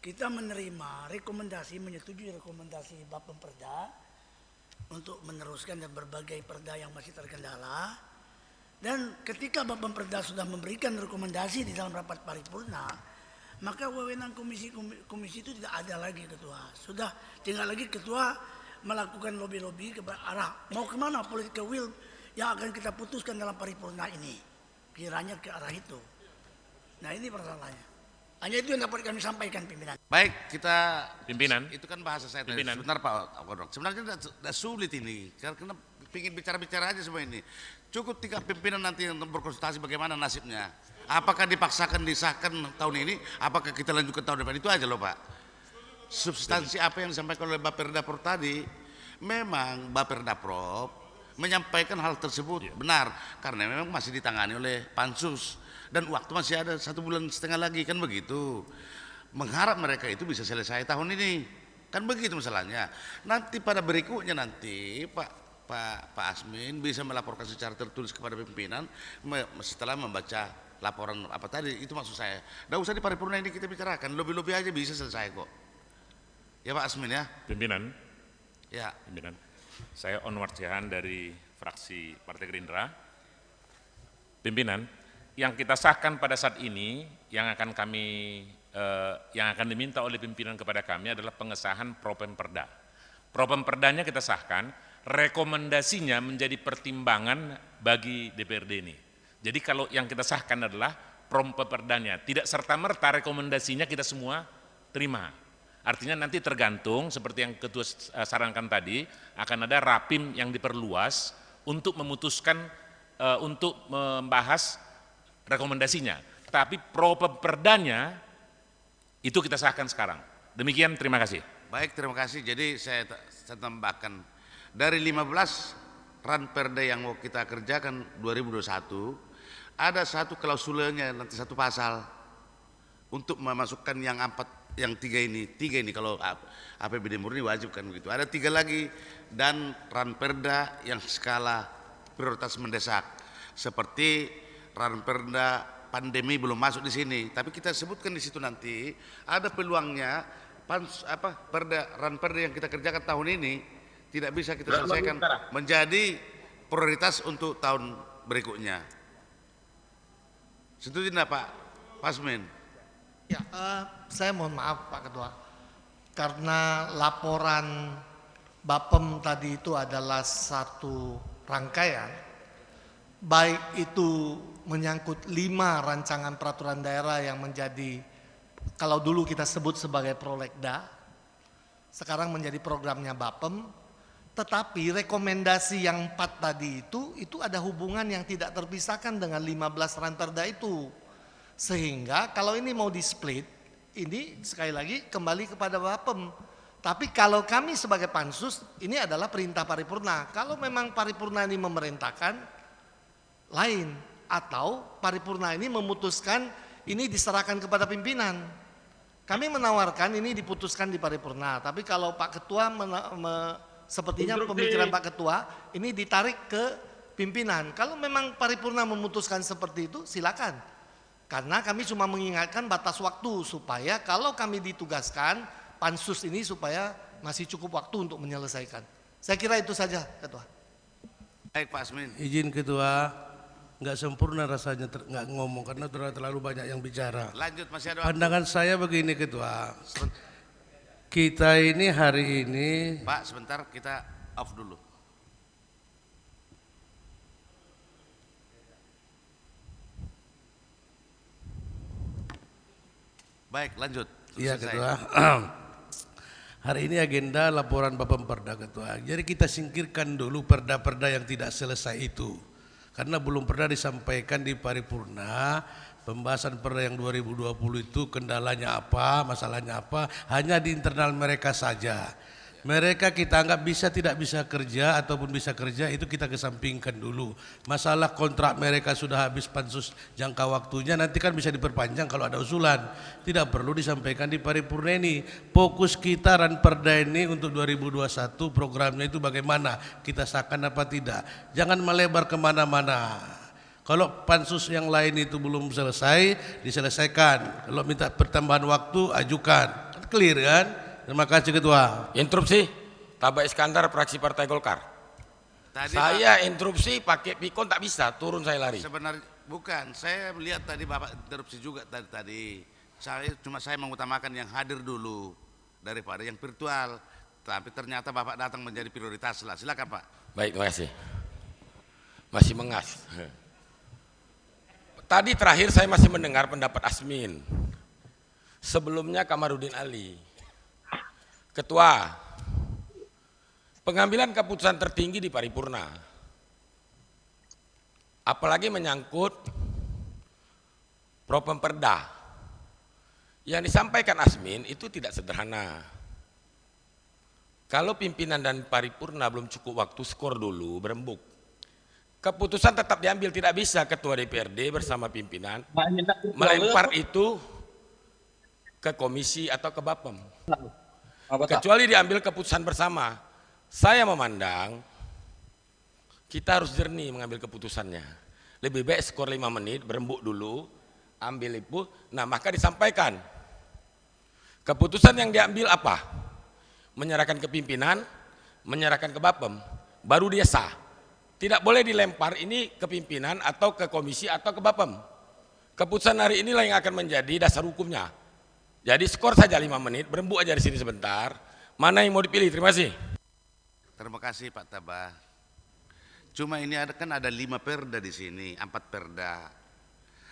Kita menerima rekomendasi, menyetujui rekomendasi Bapem Perda untuk meneruskan dan berbagai perda yang masih terkendala. Dan ketika Bapem Perda sudah memberikan rekomendasi di dalam rapat paripurna, maka wewenang komisi itu tidak ada lagi Ketua. Sudah tinggal lagi Ketua melakukan lobby-lobby ke arah mau kemana political will yang akan kita putuskan dalam paripurna ini. Kiranya ke arah itu. Nah ini persoalannya. Hanya itu yang dapat kami sampaikan pimpinan. Baik, kita pimpinan. Itu kan bahasa saya tadi. Pimpinan. Sebentar Pak Kodok. Sebenarnya tidak sulit ini. Karena ingin bicara-bicara aja semua ini. Cukup 3 pimpinan nanti yang berkonsultasi bagaimana nasibnya. Apakah dipaksakan disahkan tahun ini, apakah kita lanjutkan tahun depan, itu aja loh Pak. Substansi apa yang disampaikan oleh Bapemda Prov tadi, Memang Bapperda Prop menyampaikan hal tersebut benar, karena memang masih ditangani oleh Pansus dan waktu masih ada 1,5 bulan lagi, kan begitu. Mengharap mereka itu bisa selesai tahun ini, kan begitu masalahnya. Nanti pada berikutnya nanti Pak Asmin bisa melaporkan secara tertulis kepada pimpinan setelah membaca laporan apa tadi, itu maksud saya. Nggak usah di paripurna ini kita bicarakan, lebih-lebih aja bisa selesai kok. Ya Pak Asmin ya. Pimpinan. Ya. Pimpinan. Saya Onward Jahan dari fraksi Partai Gerindra. Pimpinan, yang kita sahkan pada saat ini yang akan diminta oleh pimpinan kepada kami adalah pengesahan Propemperda. Propemperdanya kita sahkan, rekomendasinya menjadi pertimbangan bagi DPRD ini. Jadi kalau yang kita sahkan adalah Propemperdanya, tidak serta-merta rekomendasinya kita semua terima. Artinya nanti tergantung seperti yang Ketua sarankan tadi, akan ada rapim yang diperluas untuk memutuskan, untuk membahas rekomendasinya. Tapi Propemperdanya itu kita sahkan sekarang. Demikian, terima kasih. Baik, terima kasih. Jadi saya tambahkan, dari 15 ranperda yang mau kita kerjakan 2021, ada satu klausulnya, nanti satu pasal untuk memasukkan yang tiga ini kalau APBD murni wajib kan begitu. Ada 3 lagi, dan ranperda yang skala prioritas mendesak, seperti ranperda pandemi belum masuk di sini, tapi kita sebutkan di situ nanti ada peluangnya ranperda yang kita kerjakan tahun ini tidak bisa kita selesaikan menjadi prioritas untuk tahun berikutnya. Setuju tidak Pak Asmin? Ya, saya mohon maaf Pak Ketua, karena laporan Bapem tadi itu adalah satu rangkaian, baik itu menyangkut 5 rancangan peraturan daerah yang menjadi, kalau dulu kita sebut sebagai prolegda, sekarang menjadi programnya Bapem, tetapi rekomendasi yang 4 tadi itu ada hubungan yang tidak terpisahkan dengan 15 ranperda itu. Sehingga kalau ini mau di-split, ini sekali lagi kembali kepada Bapem. Tapi kalau kami sebagai pansus, ini adalah perintah paripurna. Kalau memang paripurna ini memerintahkan, lain. Atau paripurna ini memutuskan, ini diserahkan kepada pimpinan. Kami menawarkan ini diputuskan di paripurna. Tapi kalau Pak Ketua, sepertinya pemikiran Pak Ketua, ini ditarik ke pimpinan. Kalau memang paripurna memutuskan seperti itu, silakan. Karena kami cuma mengingatkan batas waktu supaya kalau kami ditugaskan pansus ini supaya masih cukup waktu untuk menyelesaikan. Saya kira itu saja Ketua. Baik Pak Asmin. Izin Ketua, nggak sempurna rasanya nggak ngomong karena terlalu banyak yang bicara. Lanjut, masih ada waktu. Pandangan saya begini Ketua, kita ini hari ini. Pak sebentar, kita off dulu. Baik, lanjut. Iya Ketua. Hari ini agenda laporan Bapemperda Ketua. Jadi kita singkirkan dulu perda-perda yang tidak selesai itu. Karena belum pernah disampaikan di paripurna pembahasan perda yang 2020 itu kendalanya apa, masalahnya apa, hanya di internal mereka saja. Mereka kita anggap tidak bisa kerja ataupun bisa kerja itu kita kesampingkan dulu. Masalah kontrak mereka sudah habis pansus jangka waktunya nanti kan bisa diperpanjang kalau ada usulan. Tidak perlu disampaikan di paripurna ini. Fokus kita ranperda ini untuk 2021 programnya itu bagaimana, kita sahkan apa tidak. Jangan melebar kemana-mana. Kalau pansus yang lain itu belum selesai, diselesaikan. Kalau minta pertambahan waktu, ajukan. Clear kan? Terima kasih Ketua. Interupsi, Tabak Iskandar, fraksi Partai Golkar. Tadi Saya interupsi pakai pikon tak bisa, turun saya lari. Sebenarnya bukan, saya melihat tadi Bapak interupsi juga tadi. Saya mengutamakan yang hadir dulu daripada yang virtual. Tapi ternyata Bapak datang menjadi prioritas lah. Silakan Pak. Baik, terima kasih. Masih mengas. Tadi terakhir saya masih mendengar pendapat Asmin. Sebelumnya Kamarudin Ali. Ketua, pengambilan keputusan tertinggi di paripurna, apalagi menyangkut Propemperda, yang disampaikan Asmin itu tidak sederhana. Kalau pimpinan dan paripurna belum cukup waktu, skor dulu, berembuk. Keputusan tetap diambil, tidak bisa ketua DPRD bersama pimpinan melempar itu ke komisi atau ke Bapem. Kecuali diambil keputusan bersama. Saya memandang kita harus jernih mengambil keputusannya. Lebih baik skor 5 menit, berembuk dulu, ambil itu, nah maka disampaikan. Keputusan yang diambil apa? Menyerahkan ke pimpinan, menyerahkan ke Bapem, baru dia sah. Tidak boleh dilempar ini ke pimpinan atau ke komisi atau ke Bapem. Keputusan hari inilah yang akan menjadi dasar hukumnya. Jadi skor saja 5 menit, berembuk aja di sini sebentar. Mana yang mau dipilih? Terima kasih. Terima kasih Pak Tabah. Cuma ini kan ada 5 perda di sini, 4 perda.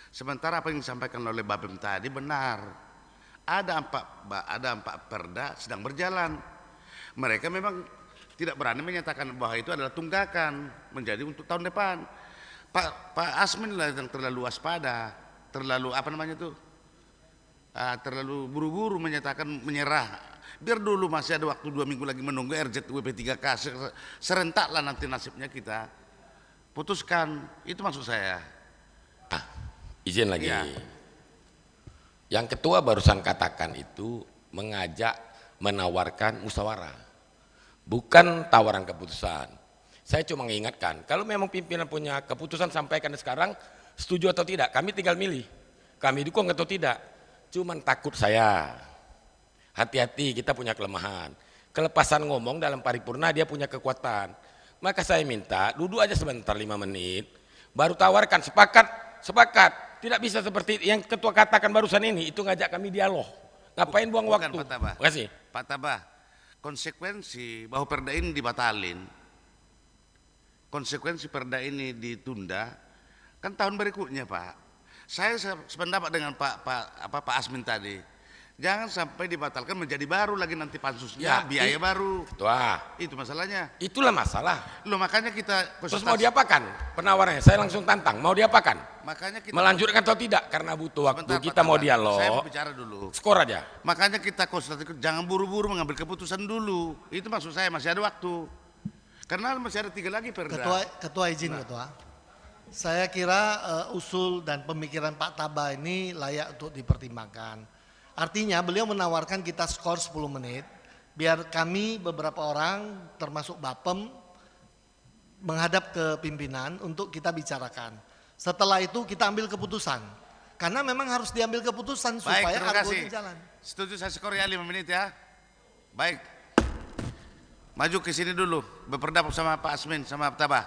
Sementara apa yang disampaikan oleh Bapem tadi benar. Ada 4 perda sedang berjalan. Mereka memang tidak berani menyatakan bahwa itu adalah tunggakan menjadi untuk tahun depan. Pak Asmin lah yang terlalu waspada, terlalu terlalu buru-buru menyatakan menyerah. Biar dulu masih ada waktu 2 minggu lagi menunggu RZUP 3K, serentaklah nanti nasibnya kita putuskan. Itu maksud saya. Izin lagi. Ya. Yang ketua barusan katakan itu mengajak menawarkan musyawarah, bukan tawaran keputusan. Saya cuma mengingatkan, kalau memang pimpinan punya keputusan sampaikan sekarang, setuju atau tidak, kami tinggal milih, kami dukung atau tidak. Cuman takut saya, hati-hati, kita punya kelemahan. Kelepasan ngomong dalam paripurna dia punya kekuatan. Maka saya minta duduk aja sebentar 5 menit, baru tawarkan, sepakat. Tidak bisa seperti yang ketua katakan barusan ini, itu ngajak kami dialog. Ngapain buang waktu? Pak Tabah. Terima kasih. Pak Tabah, konsekuensi bahwa perda ini dibatalin, konsekuensi perda ini ditunda, kan tahun berikutnya Pak. Saya sependapat dengan Pak Asmin tadi. Jangan sampai dibatalkan menjadi baru lagi nanti pansusnya, biaya baru. Wah, itu masalahnya. Itulah masalah. Loh makanya kita Terus mau diapakan penawarannya? Saya langsung tantang, mau diapakan? Makanya kita melanjutkan atau tidak? Karena butuh waktu. Sebentar, kita Pak mau Tabah. dialog. Saya mau bicara dulu. Skor aja. Makanya kita konsultasi, jangan buru-buru mengambil keputusan dulu. Itu maksud saya, masih ada waktu. Karena masih ada 3 lagi perda. Ketua izin Ketua. Saya kira usul dan pemikiran Pak Tabah ini layak untuk dipertimbangkan. Artinya beliau menawarkan kita skor 10 menit, biar kami beberapa orang termasuk Bapem menghadap ke pimpinan untuk kita bicarakan. Setelah itu kita ambil keputusan. Karena memang harus diambil keputusan supaya argonya jalan. Setuju, saya skor ya 5 menit ya. Baik. Maju ke sini dulu, berpendapat sama Pak Asmin sama Pak Tabah.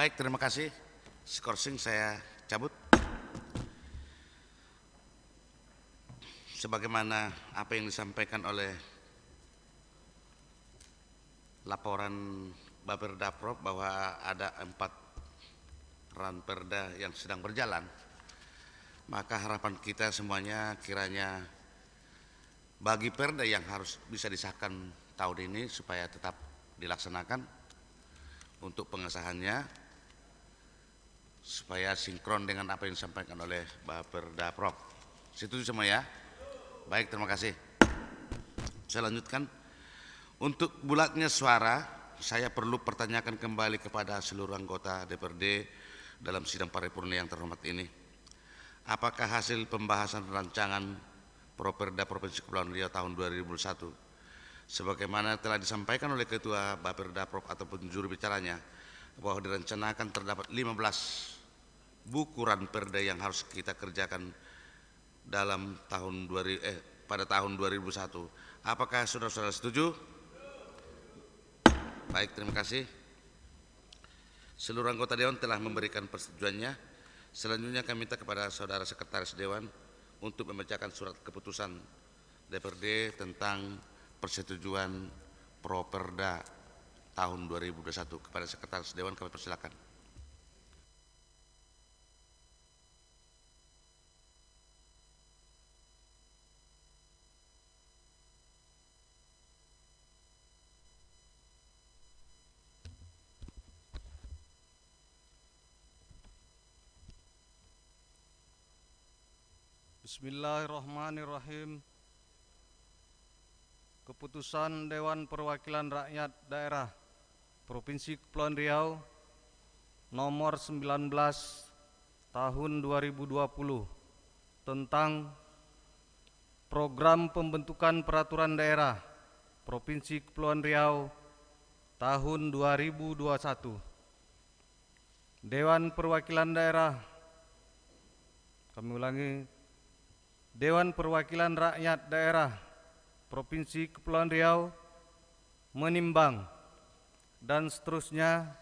Baik, terima kasih. Skorsing saya cabut. Sebagaimana apa yang disampaikan oleh laporan Bapperda Prop bahwa ada 4 ranperda yang sedang berjalan, maka harapan kita semuanya kiranya bagi perda yang harus bisa disahkan tahun ini supaya tetap dilaksanakan untuk pengesahannya supaya sinkron dengan apa yang disampaikan oleh Bapperda Prop. Setuju semua ya? Baik, terima kasih. Saya lanjutkan. Untuk bulatnya suara, saya perlu pertanyakan kembali kepada seluruh anggota DPRD dalam sidang paripurna yang terhormat ini. Apakah hasil pembahasan rancangan Properda Provinsi Kepulauan Riau tahun 2021 sebagaimana telah disampaikan oleh Ketua Bapperda Prop ataupun juru bicaranya bahwa direncanakan terdapat 15 buku ranperda yang harus kita kerjakan dalam tahun pada tahun 2001. Apakah saudara-saudara setuju? Baik, terima kasih. Seluruh anggota Dewan telah memberikan persetujuannya. Selanjutnya kami minta kepada saudara Sekretaris Dewan untuk membacakan surat keputusan DPRD tentang persetujuan Properda tahun 2021. Kepada Sekretaris Dewan kami persilakan. Bismillahirrahmanirrahim. Keputusan Dewan Perwakilan Rakyat Daerah Provinsi Kepulauan Riau nomor 19 tahun 2020 tentang program pembentukan peraturan daerah Provinsi Kepulauan Riau tahun 2021. Dewan Perwakilan Daerah, kami ulangi, Dewan Perwakilan Rakyat Daerah Provinsi Kepulauan Riau menimbang dan seterusnya,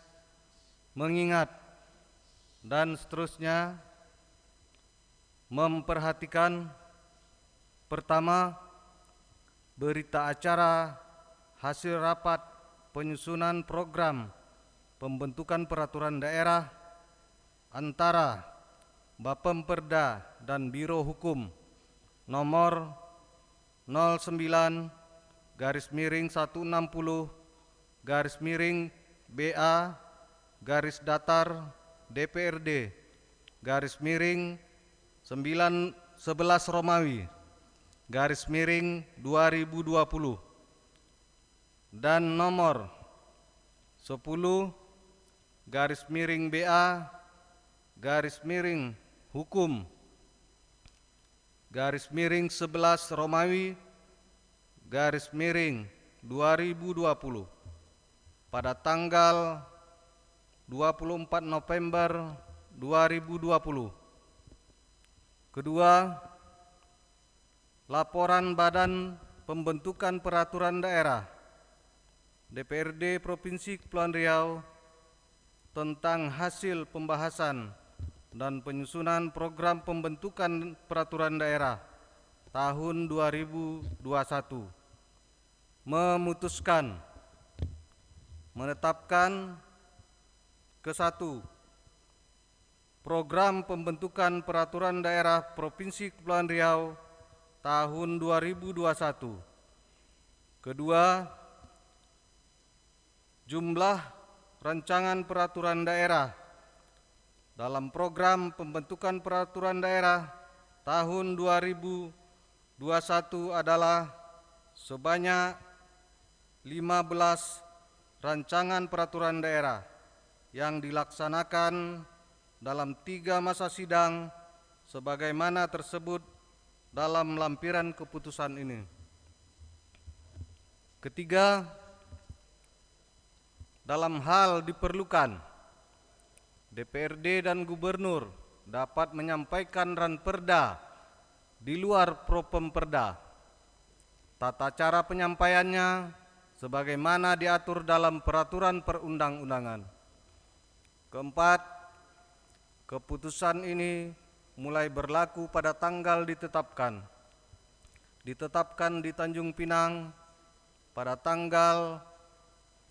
mengingat dan seterusnya, memperhatikan: pertama, berita acara hasil rapat penyusunan program pembentukan peraturan daerah antara Bapemperda dan Biro Hukum nomor 09-160-BA-Datar DPRD _11 Romawi _2020 dan nomor 10-BA-Hukum _11 Romawi _2020 pada tanggal 24 November 2020. Kedua, laporan Badan Pembentukan Peraturan Daerah DPRD Provinsi Kepulauan Riau tentang hasil pembahasan dan penyusunan program pembentukan peraturan daerah tahun 2021 memutuskan menetapkan ke-1 program pembentukan peraturan daerah Provinsi Kepulauan Riau tahun 2021. Kedua, jumlah rancangan peraturan daerah dalam program pembentukan peraturan daerah tahun 2021 adalah sebanyak 15 rancangan peraturan daerah yang dilaksanakan dalam 3 masa sidang sebagaimana tersebut dalam lampiran keputusan ini. Ketiga, dalam hal diperlukan, DPRD dan Gubernur dapat menyampaikan ranperda di luar Propemperda. Tata cara penyampaiannya sebagaimana diatur dalam peraturan perundang-undangan. Keempat, keputusan ini mulai berlaku pada tanggal ditetapkan di Tanjung Pinang pada tanggal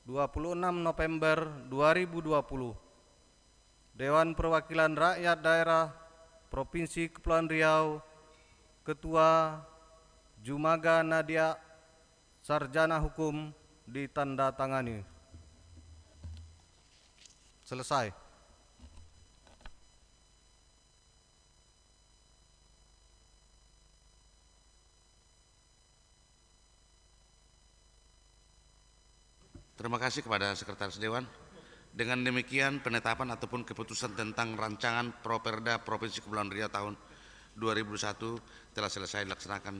26 November 2020. Dewan Perwakilan Rakyat Daerah Provinsi Kepulauan Riau, Ketua Jumaga Nadia, Sarjana Hukum, ditandatangani. Selesai. Terima kasih kepada Sekretaris Dewan. Dengan demikian penetapan ataupun keputusan tentang rancangan Properda Provinsi Kepulauan Riau tahun 2001 telah selesai dilaksanakan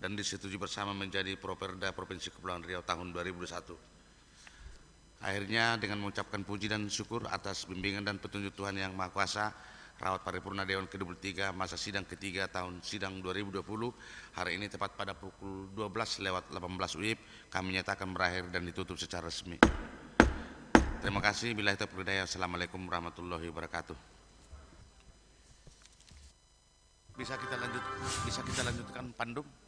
dan disetujui bersama menjadi Properda Provinsi Kepulauan Riau tahun 2001. Akhirnya dengan mengucapkan puji dan syukur atas bimbingan dan petunjuk Tuhan Yang Maha Kuasa, Rapat Paripurna Dewan ke-23 masa sidang ketiga tahun sidang 2020 hari ini tepat pada pukul 12:18 WIB kami nyatakan berakhir dan ditutup secara resmi. Terima kasih. Billahi taufiq wal hidayah. Assalamualaikum warahmatullahi wabarakatuh. Bisa kita lanjutkan, Pandum?